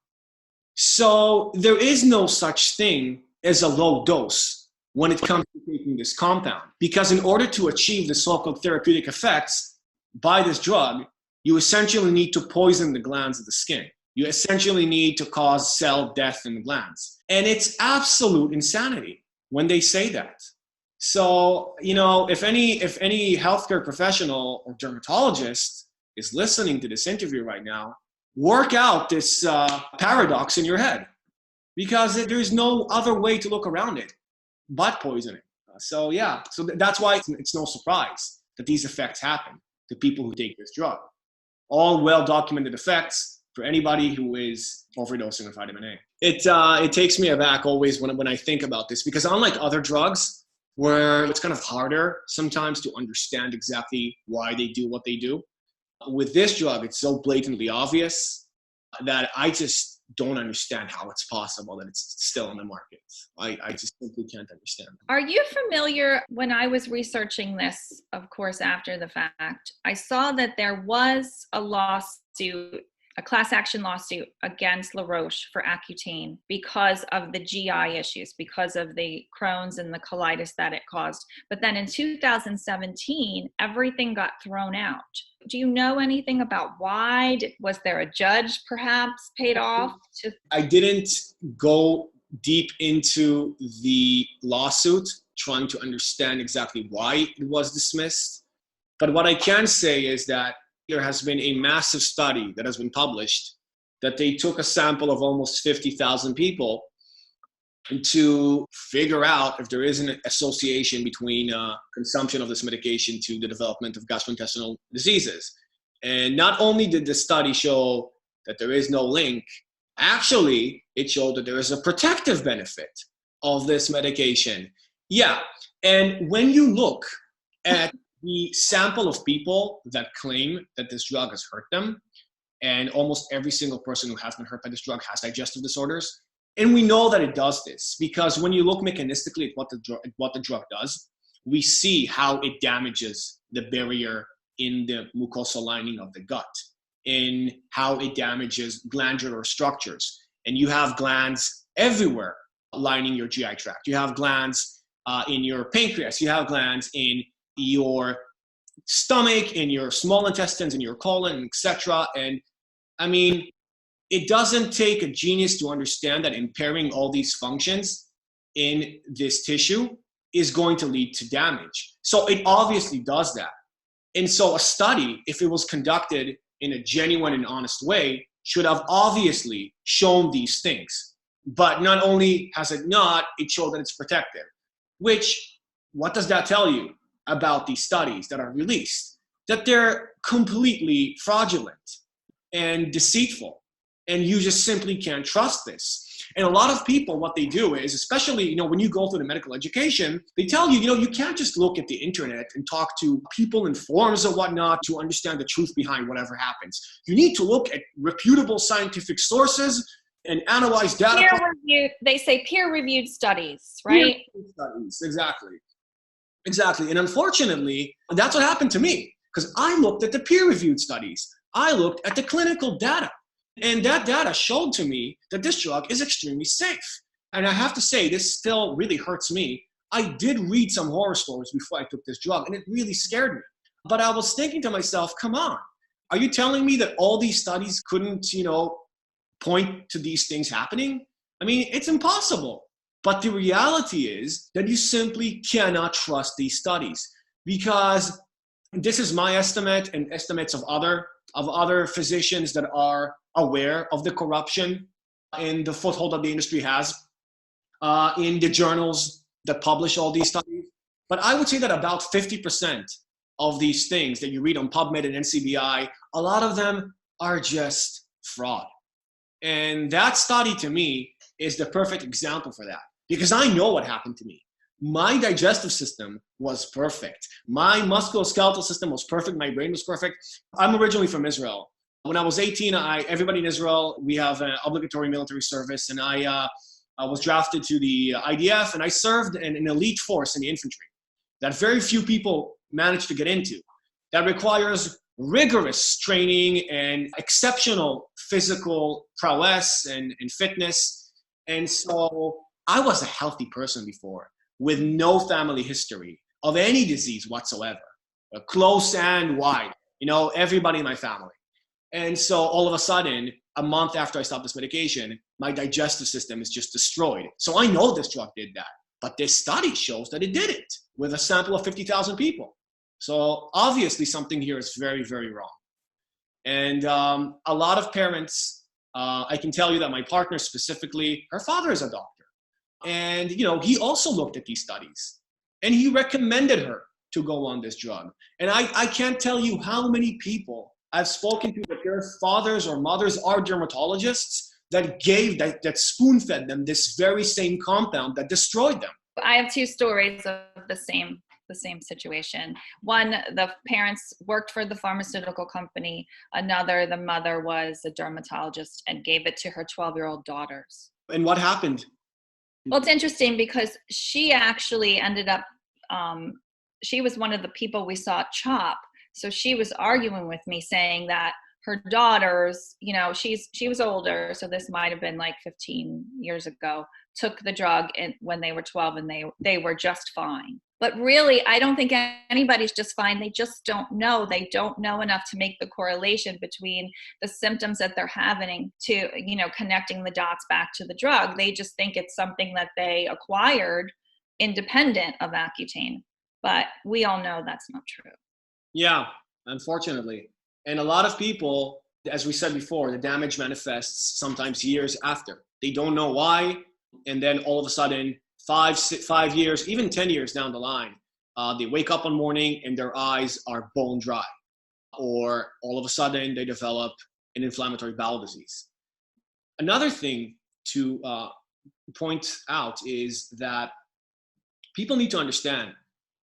So there is no such thing as a low dose when it comes to taking this compound, because in order to achieve the so-called therapeutic effects by this drug, you essentially need to poison the glands of the skin. You essentially need to cause cell death in the glands. And it's absolute insanity when they say that. So, you know, if any healthcare professional or dermatologist is listening to this interview right now, work out this paradox in your head, because there's no other way to look around it but poisoning. So that's why it's no surprise that these effects happen to people who take this drug. All well-documented effects for anybody who is overdosing with vitamin A. It takes me aback always when I think about this, because unlike other drugs where it's kind of harder sometimes to understand exactly why they do what they do, with this drug, it's so blatantly obvious that I just don't understand how it's possible that it's still on the market. I just simply can't understand.
Are you familiar? When I was researching this, of course, after the fact, I saw that there was a lawsuit, a class action lawsuit against La Roche for Accutane because of the GI issues, because of the Crohn's and the colitis that it caused. But then in 2017, everything got thrown out. Do you know anything about why? Was there a judge perhaps paid off?
I didn't go deep into the lawsuit trying to understand exactly why it was dismissed. But what I can say is that there has been a massive study that has been published that they took a sample of almost 50,000 people to figure out if there is an association between consumption of this medication to the development of gastrointestinal diseases. And not only did the study show that there is no link, actually, it showed that there is a protective benefit of this medication. Yeah, and when you look at the sample of people that claim that this drug has hurt them, and almost every single person who has been hurt by this drug has digestive disorders. And we know that it does this because when you look mechanistically at what the drug does, we see how it damages the barrier in the mucosal lining of the gut, in how it damages glandular structures. And you have glands everywhere lining your GI tract. You have glands in your pancreas. You have glands in your stomach, in your small intestines, in your colon, etc. And I mean, it doesn't take a genius to understand that impairing all these functions in this tissue is going to lead to damage. So it obviously does that. And so a study, if it was conducted in a genuine and honest way, should have obviously shown these things. But not only has it not, it showed that it's protective. Which, what does that tell you about these studies that are released? That they're completely fraudulent and deceitful. And you just simply can't trust this. And a lot of people, what they do is, especially, when you go through the medical education, they tell you, you can't just look at the internet and talk to people in forums or whatnot to understand the truth behind whatever happens. You need to look at reputable scientific sources and analyze data.
They say peer-reviewed studies, right?
Peer-reviewed studies, exactly. Exactly. And unfortunately, that's what happened to me, because I looked at the peer-reviewed studies. I looked at the clinical data. And that data showed to me that this drug is extremely safe. And I have to say, this still really hurts me. I did read some horror stories before I took this drug, and it really scared me. But I was thinking to myself, come on, are you telling me that all these studies couldn't, point to these things happening? I mean, it's impossible. But the reality is that you simply cannot trust these studies, because this is my estimate and estimates of other physicians that are aware of the corruption and the foothold that the industry has in the journals that publish all these studies. But I would say that about 50% of these things that you read on PubMed and NCBI, a lot of them are just fraud. And that study, to me, is the perfect example for that, because I know what happened to me. My digestive system was perfect. My musculoskeletal system was perfect. My brain was perfect. I'm originally from Israel. When I was 18, everybody in Israel, we have an obligatory military service, and I was drafted to the IDF, and I served in an elite force in the infantry that very few people manage to get into. That requires rigorous training and exceptional physical prowess and fitness. And so I was a healthy person before, with no family history of any disease whatsoever, close and wide, everybody in my family. And so all of a sudden, a month after I stopped this medication, my digestive system is just destroyed. So I know this drug did that, but this study shows that it didn't with a sample of 50,000 people. So obviously something here is very, very wrong. And a lot of parents, I can tell you that my partner specifically, her father is a doctor. And, he also looked at these studies, and he recommended her to go on this drug. And I can't tell you how many people I've spoken to that their fathers or mothers are dermatologists that spoon-fed them this very same compound that destroyed them.
I have two stories of the same situation. One, the parents worked for the pharmaceutical company. Another, the mother was a dermatologist and gave it to her 12-year-old daughters.
And what happened?
Well, it's interesting because she actually ended up, she was one of the people we saw at CHOP. So she was arguing with me, saying that her daughters, she was older, so this might have been like 15 years ago, took the drug when they were 12, and they were just fine. But really, I don't think anybody's just fine. They just don't know. They don't know enough to make the correlation between the symptoms that they're having to, connecting the dots back to the drug. They just think it's something that they acquired independent of Accutane. But we all know that's not true.
Yeah, unfortunately. And a lot of people, as we said before, the damage manifests sometimes years after. They don't know why. And then all of a sudden, 5 years, even 10 years down the line, they wake up one morning and their eyes are bone dry. Or all of a sudden, they develop an inflammatory bowel disease. Another thing to point out is that people need to understand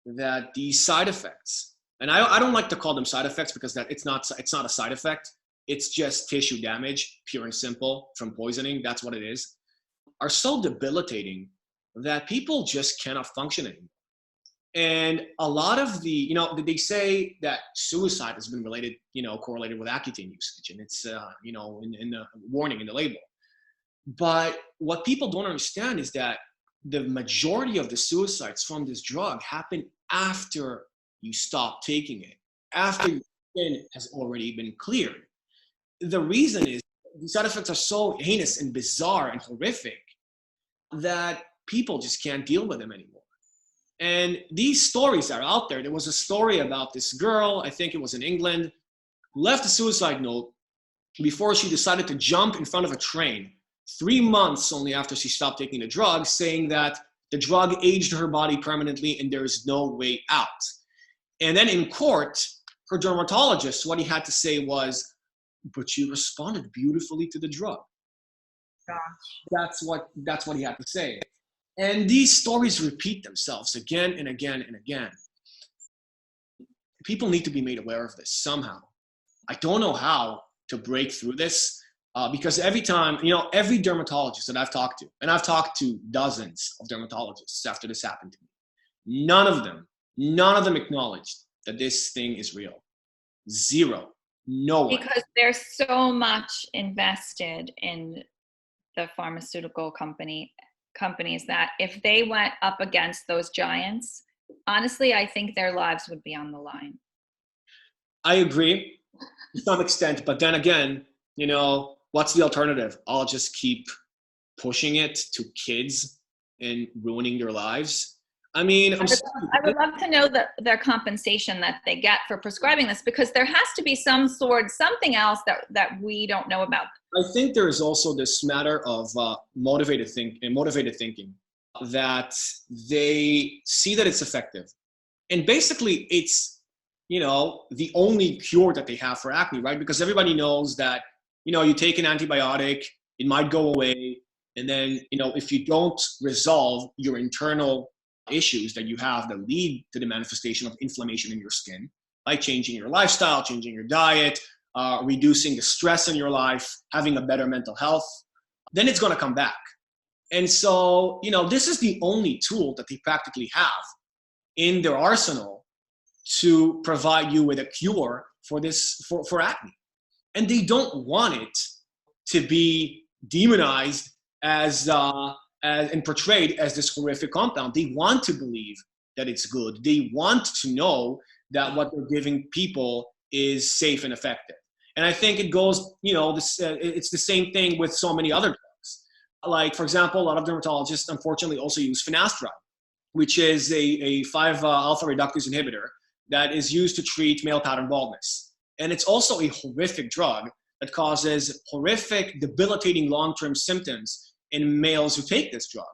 that these side effects, and I don't like to call them side effects because it's not a side effect. It's just tissue damage, pure and simple, from poisoning. That's what it is. Are so debilitating that people just cannot function anymore. And a lot of they say that suicide has been correlated with Accutane usage, and it's in the warning in the label. But what people don't understand is that the majority of the suicides from this drug happen after you stop taking it, after your skin has already been cleared. The reason is the side effects are so heinous and bizarre and horrific that people just can't deal with them anymore. And these stories are out there. There was a story about this girl, I think it was in England, who left a suicide note before she decided to jump in front of a train 3 months only after she stopped taking the drug, saying that the drug aged her body permanently and there is no way out. And then in court, her dermatologist, what he had to say was, but you responded beautifully to the drug.
Gosh.
That's what he had to say. And these stories repeat themselves again and again and again. People need to be made aware of this somehow. I don't know how to break through this because every time, every dermatologist that I've talked to, and I've talked to dozens of dermatologists after this happened to me, none of them acknowledged that this thing is real. Zero. No one.
Because there's so much invested in the pharmaceutical companies that if they went up against those giants, honestly, I think their lives would be on the line.
I agree to some extent, but then again, what's the alternative? I'll just keep pushing it to kids and ruining their lives. I mean,
I would love to know their compensation that they get for prescribing this, because there has to be something else that we don't know about.
I think there is also this matter of motivated thinking, that they see that it's effective. And basically it's, the only cure that they have for acne, right? Because everybody knows that, you take an antibiotic, it might go away. And then, if you don't resolve your internal issues that you have that lead to the manifestation of inflammation in your skin, like changing your lifestyle, changing your diet, reducing the stress in your life, having a better mental health, then it's going to come back. And so, this is the only tool that they practically have in their arsenal to provide you with a cure for this, for acne. And they don't want it to be demonized as and portrayed as this horrific compound. They want to believe that it's good. They want to know that what they're giving people is safe and effective. And I think it goes, it's the same thing with so many other drugs. Like, for example, a lot of dermatologists unfortunately also use finasteride, which is a 5-alpha reductase inhibitor that is used to treat male pattern baldness. And it's also a horrific drug that causes horrific, debilitating long-term symptoms in males who take this drug.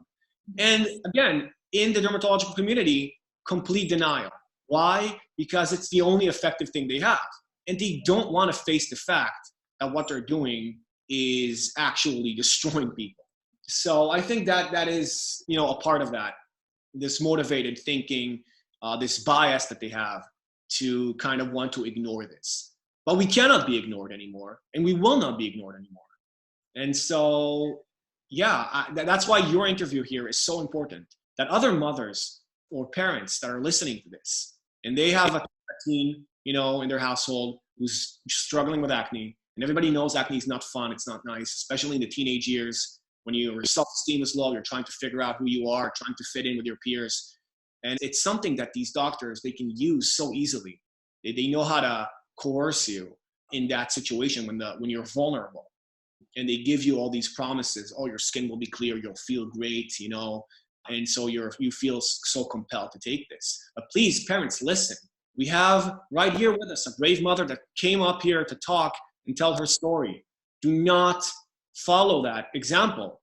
And again, in the dermatological community, complete denial. Why? Because it's the only effective thing they have. And they don't want to face the fact that what they're doing is actually destroying people. So I think that is, a part of that, this motivated thinking, this bias that they have to kind of want to ignore this. But we cannot be ignored anymore, and we will not be ignored anymore. And so, that's why your interview here is so important, that other mothers or parents that are listening to this, and they have a teen, in their household who's struggling with acne, and everybody knows acne is not fun, it's not nice, especially in the teenage years when your self-esteem is low, you're trying to figure out who you are, trying to fit in with your peers. And it's something that these doctors, they can use so easily. They know how to coerce you in that situation when you're vulnerable. And they give you all these promises. Oh, your skin will be clear. You'll feel great, And so you feel so compelled to take this. But please, parents, listen. We have right here with us a brave mother that came up here to talk and tell her story. Do not follow that example.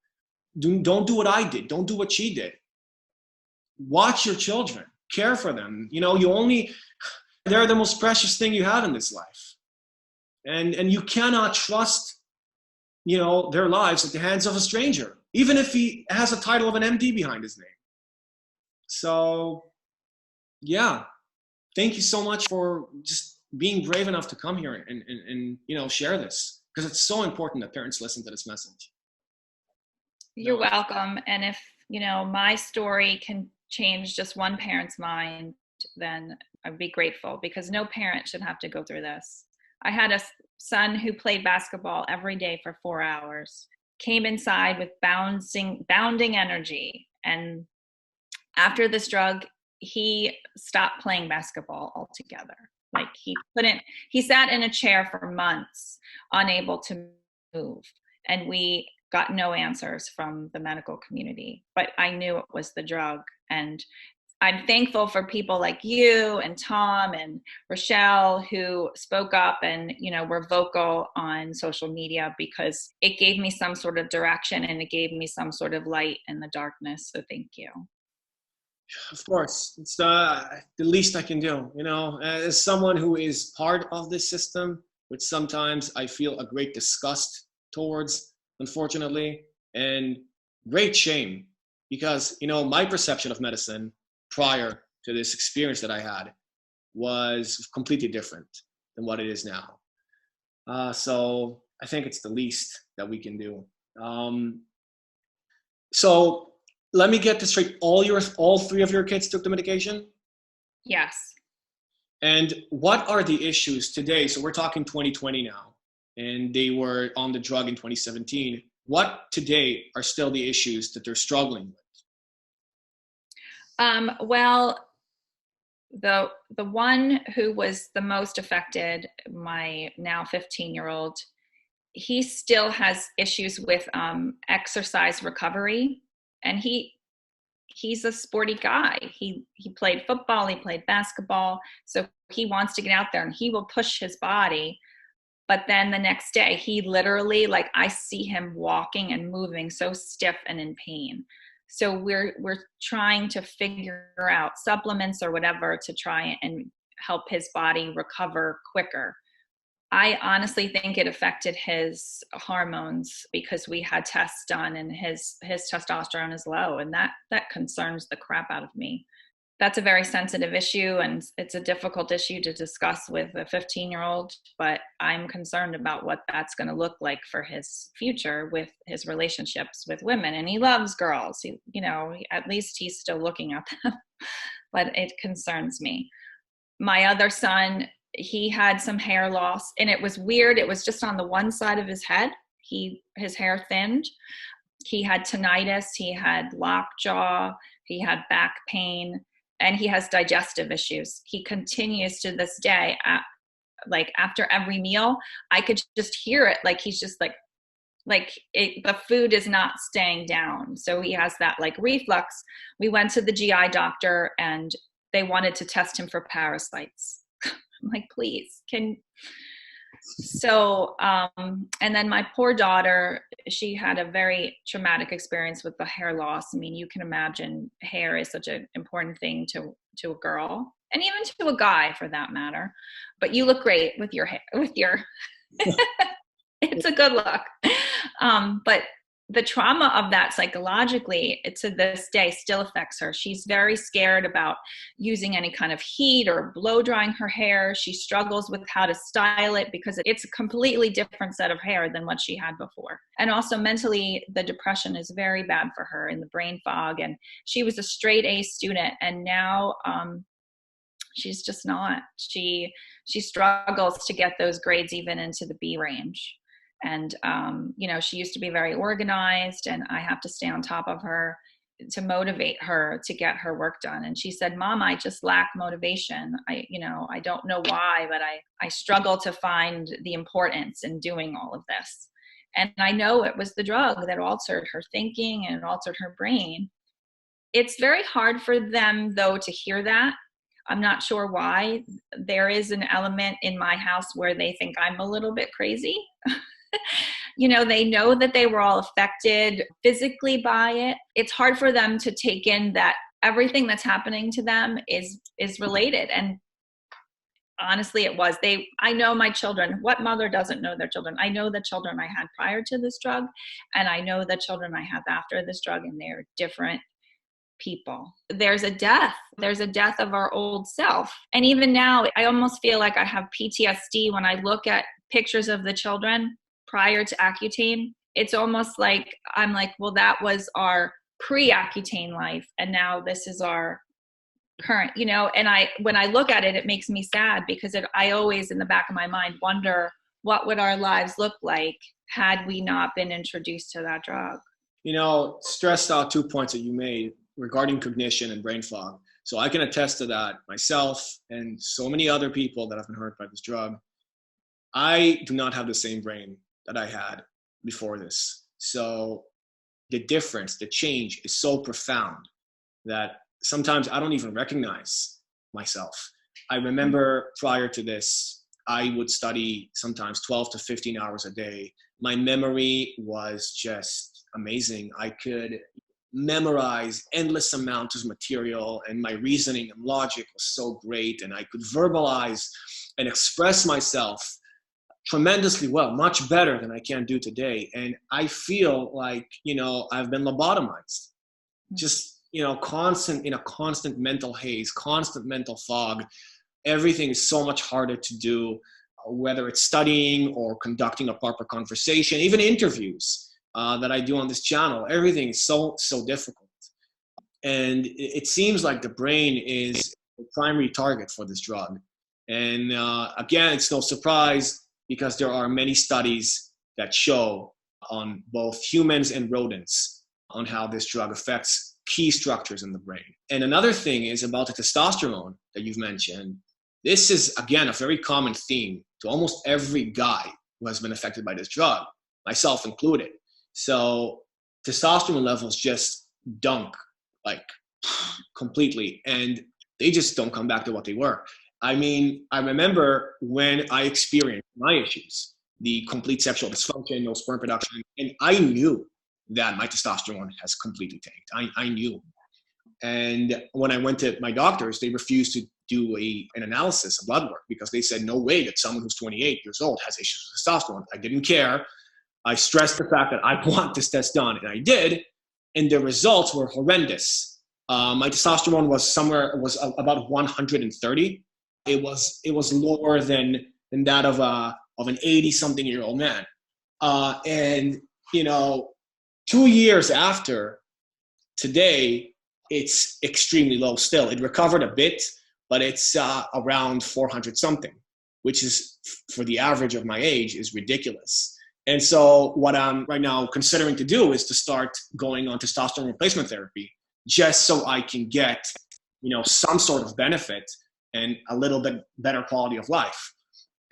Don't do what I did. Don't do what she did. Watch your children. Care for them. They're the most precious thing you have in this life. And you cannot trust their lives at the hands of a stranger, even if he has a title of an MD behind his name. So, thank you so much for just being brave enough to come here and share this, because it's so important that parents listen to this message.
You're welcome. And if, my story can change just one parent's mind, then I'd be grateful, because no parent should have to go through this. I had a son who played basketball every day for 4 hours, came inside with bounding energy. And after this drug, he stopped playing basketball altogether. Like he sat in a chair for months, unable to move. And we got no answers from the medical community, but I knew it was the drug. And I'm thankful for people like you and Tom and Rochelle who spoke up and, were vocal on social media, because it gave me some sort of direction and it gave me some sort of light in the darkness. So thank you.
Of course, it's the least I can do. You know, as someone who is part of this system, which sometimes I feel a great disgust towards, unfortunately, and great shame, because you know my perception of medicine prior to this experience that I had was completely different than what it is now. So I think it's the least that we can do. Um, so let me get this straight. All three of your kids took the medication?
Yes.
And what are the issues today? So we're talking 2020 now, and they were on the drug in 2017. What today are still the issues that they're struggling with?
Well, the one who was the most affected, my now 15-year-old, he still has issues with exercise recovery, and he's a sporty guy. He played football, he played basketball, so he wants to get out there and he will push his body. But then the next day, he literally, like, I see him walking and moving so stiff and in pain. So we're trying to figure out supplements or whatever to try and help his body recover quicker. I honestly think it affected his hormones because we had tests done and his testosterone is low, and that concerns the crap out of me. That's a very sensitive issue, and it's a difficult issue to discuss with a 15-year-old, but I'm concerned about what that's going to look like for his future with his relationships with women. And he loves girls. At least he's still looking at them, but it concerns me. My other son, he had some hair loss, and it was weird. It was just on the one side of his head. His hair thinned. He had tinnitus. He had lockjaw. He had back pain, and he has digestive issues. He continues to this day, like after every meal, I could just hear it. Like he's just the food is not staying down. So he has that like reflux. We went to the GI doctor and they wanted to test him for parasites. I'm like, please, and then my poor daughter, she had a very traumatic experience with the hair loss. I mean, you can imagine hair is such an important thing to a girl, and even to a guy for that matter. But you look great with your hair, it's a good look. But the trauma of that psychologically, to this day, still affects her. She's very scared about using any kind of heat or blow drying her hair. She struggles with how to style it because it's a completely different set of hair than what she had before. And also mentally, the depression is very bad for her, and the brain fog. And she was a straight A student, and now she's just not. She struggles to get those grades even into the B range. And, she used to be very organized, and I have to stay on top of her to motivate her to get her work done. And she said, Mom, I just lack motivation. I don't know why, but I struggle to find the importance in doing all of this. And I know it was the drug that altered her thinking and it altered her brain. It's very hard for them, though, to hear that. I'm not sure why. There is an element in my house where they think I'm a little bit crazy. They know that they were all affected physically by it. It's hard for them to take in that everything that's happening to them is related. And honestly, it was. I know my children. What mother doesn't know their children? I know the children I had prior to this drug, and I know the children I have after this drug, and they're different people. There's a death of our old self. And even now, I almost feel like I have PTSD when I look at pictures of the children prior to Accutane. It's almost like I'm like, well, that was our pre-Accutane life, and now this is our current, and when I look at it, it makes me sad because I always in the back of my mind wonder what would our lives look like had we not been introduced to that drug.
Stressed out 2 points that you made regarding cognition and brain fog. So I can attest to that myself and so many other people that have been hurt by this drug. I do not have the same brain that I had before this. So the difference, the change is so profound that sometimes I don't even recognize myself. I remember prior to this, I would study sometimes 12 to 15 hours a day. My memory was just amazing. I could memorize endless amounts of material, and my reasoning and logic was so great, and I could verbalize and express myself tremendously well, much better than I can do today. And I feel like, I've been lobotomized, just, in a constant mental haze, constant mental fog. Everything is so much harder to do, whether it's studying or conducting a proper conversation, even interviews that I do on this channel. Everything is so difficult. And it seems like the brain is the primary target for this drug. And again, it's no surprise, because there are many studies that show on both humans and rodents on how this drug affects key structures in the brain. And another thing is about the testosterone that you've mentioned. This is, again, a very common theme to almost every guy who has been affected by this drug, myself included. So testosterone levels just dunk, like, completely, and they just don't come back to what they were. I mean, I remember when I experienced my issues, the complete sexual dysfunction, no sperm production, and I knew that my testosterone has completely tanked. I knew. And when I went to my doctors, they refused to do an analysis of blood work, because they said, no way that someone who's 28 years old has issues with testosterone. I didn't care. I stressed the fact that I want this test done, and I did, and the results were horrendous. My testosterone was about 130. It was lower than that of an 80-something-year-old man. And 2 years after today, it's extremely low still. It recovered a bit, but it's around 400 something, which is, for the average of my age, is ridiculous. And so what I'm right now considering to do is to start going on testosterone replacement therapy, just so I can get, some sort of benefit and a little bit better quality of life.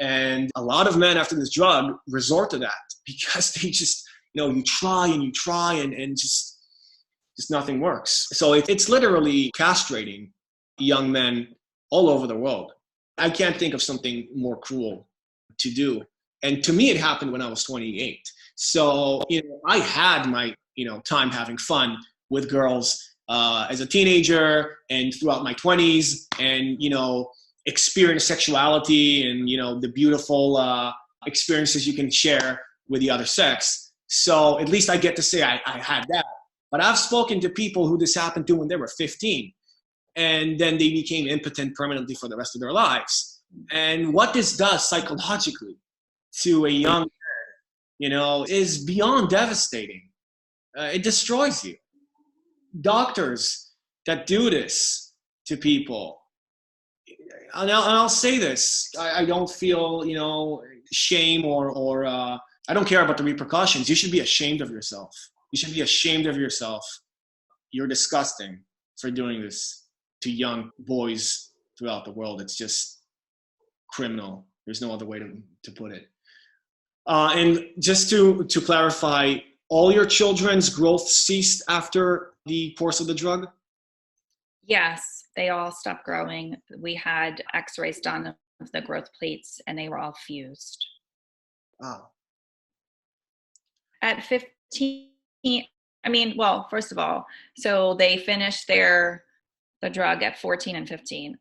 And a lot of men after this drug resort to that, because they just, you try and just nothing works. So it's literally castrating young men all over the world. I can't think of something more cruel to do. And to me, it happened when I was 28. So, I had my, time having fun with girls as a teenager and throughout my 20s, and, experience sexuality and, the beautiful experiences you can share with the other sex. So at least I get to say I had that. But I've spoken to people who this happened to when they were 15, and then they became impotent permanently for the rest of their lives. And what this does psychologically to a young man, is beyond devastating. It destroys you. Doctors that do this to people, and I'll say this, I don't feel, shame or I don't care about the repercussions. You should be ashamed of yourself. You should be ashamed of yourself. You're disgusting for doing this to young boys throughout the world. It's just criminal. There's no other way to put it. And just to clarify, all your children's growth ceased after the course of the drug?
Yes, they all stopped growing. We had x-rays done of the growth plates, and they were all fused.
Wow.
At 15, first of all, so they finished the drug at 14 and 15.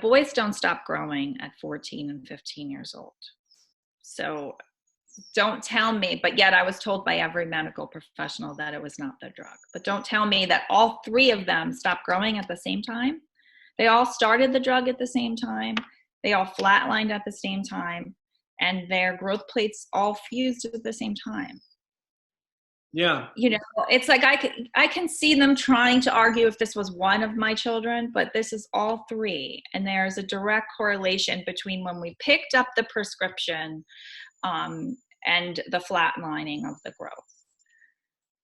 Boys don't stop growing at 14 and 15 years old. So don't tell me, but yet I was told by every medical professional that it was not the drug. But don't tell me that all three of them stopped growing at the same time. They all started the drug at the same time. They all flatlined at the same time, and their growth plates all fused at the same time.
Yeah.
It's like I can see them trying to argue if this was one of my children, but this is all three. And there's a direct correlation between when we picked up the prescription and the flatlining of the growth.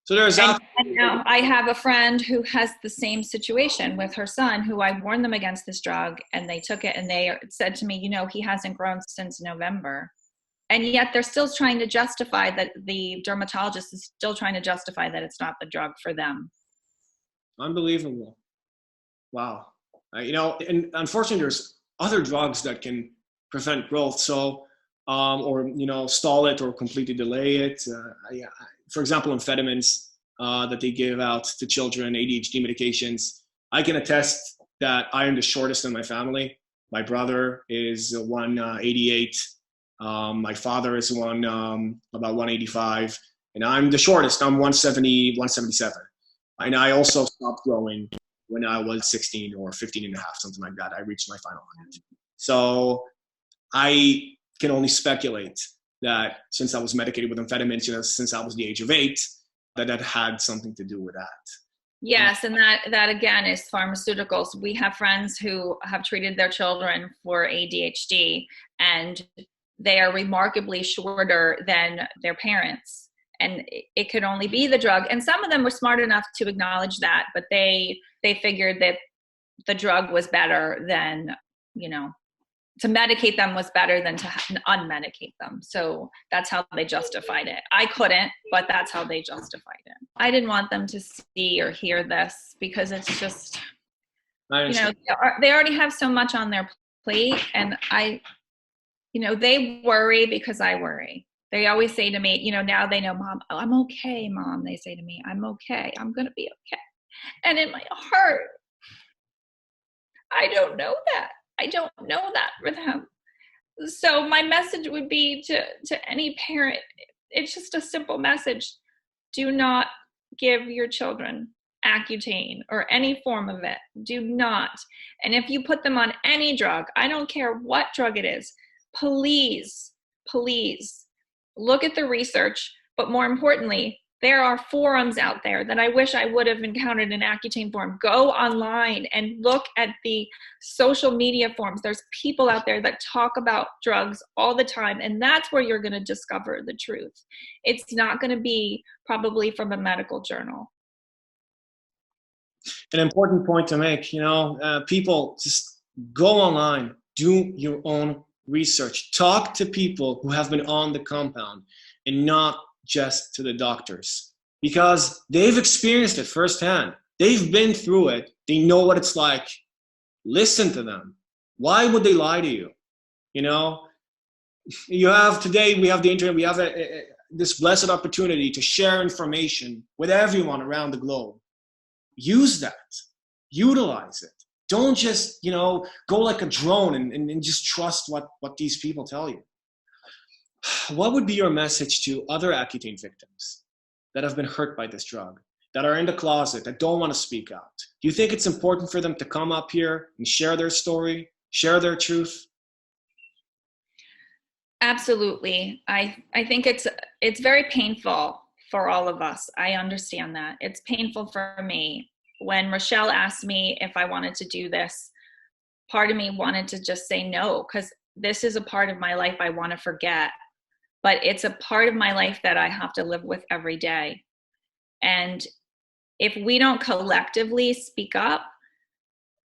So there's
and now I have a friend who has the same situation with her son, who I warned them against this drug, and they took it, and they said to me, he hasn't grown since November. And yet they're still trying to justify that, the dermatologist is still trying to justify that it's not the drug for them.
Unbelievable. Wow. And unfortunately, there's other drugs that can prevent growth. So, or, stall it or completely delay it. For example, amphetamines that they give out to children, ADHD medications. I can attest that I am the shortest in my family. My brother is 188. My father is about 185. And I'm the shortest. I'm 170, 177. And I also stopped growing when I was 16 or 15 and a half, something like that. I reached my final height. So I can only speculate that since I was medicated with amphetamines, since I was the age of 8, that had something to do with that.
Yes, and that again is pharmaceuticals. We have friends who have treated their children for ADHD, and they are remarkably shorter than their parents. And it could only be the drug. And some of them were smart enough to acknowledge that, but they figured that the drug was better than, to medicate them was better than to unmedicate them. So that's how they justified it. I couldn't, but that's how they justified it. I didn't want them to see or hear this because it's just, they already have so much on their plate. And they worry because I worry. They always say to me, now they know, Mom, oh, I'm okay, Mom. They say to me, I'm okay. I'm going to be okay. And in my heart, I don't know that. I don't know that for them. So my message would be to any parent, it's just a simple message. Do not give your children Accutane or any form of it. Do not. And if you put them on any drug, I don't care what drug it is, please look at the research. But more importantly, there are forums out there that I wish I would have encountered an Accutane forum. Go online and look at the social media forums. There's people out there that talk about drugs all the time, and that's where you're going to discover the truth. It's not going to be probably from a medical journal.
An important point to make, people just go online, do your own research, talk to people who have been on the compound and not just to the doctors, because they've experienced it firsthand. They've been through it. They know what it's like. Listen to them. Why would they lie to you? Today we have the internet. We have this blessed opportunity to share information with everyone around the globe. Use that. Utilize it. Don't just, go like a drone and just trust what these people tell you. What would be your message to other Accutane victims that have been hurt by this drug, that are in the closet, that don't want to speak out? Do you think it's important for them to come up here and share their story, share their truth?
Absolutely. I think it's very painful for all of us. I understand that. It's painful for me. When Rochelle asked me if I wanted to do this, part of me wanted to just say no, because this is a part of my life I want to forget. But it's a part of my life that I have to live with every day. And if we don't collectively speak up,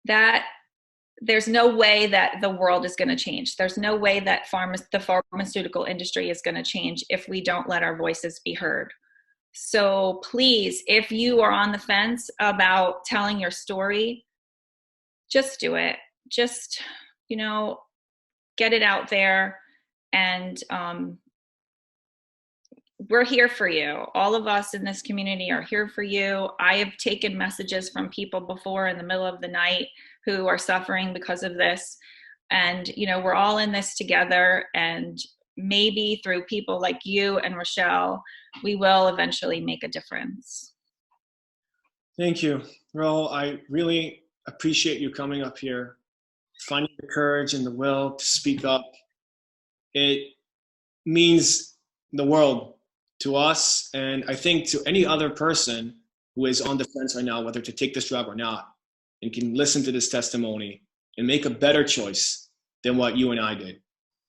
that there's no way that the world is going to change. There's no way that the pharmaceutical industry is going to change if we don't let our voices be heard. So please, if you are on the fence about telling your story, just do it. Just, get it out there. And we're here for you. All of us in this community are here for you. I have taken messages from people before in the middle of the night who are suffering because of this. And, we're all in this together. And maybe through people like you and Rochelle, we will eventually make a difference.
Thank you, Ro. I really appreciate you coming up here, finding the courage and the will to speak up. It means the world to us, and I think to any other person who is on the fence right now, whether to take this drug or not, and can listen to this testimony and make a better choice than what you and I did.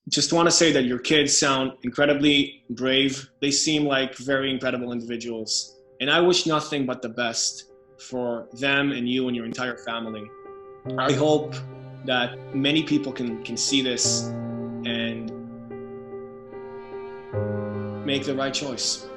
Just want to say that your kids sound incredibly brave. They seem like very incredible individuals, and I wish nothing but the best for them and you and your entire family. I hope that many people can see this and make the right choice.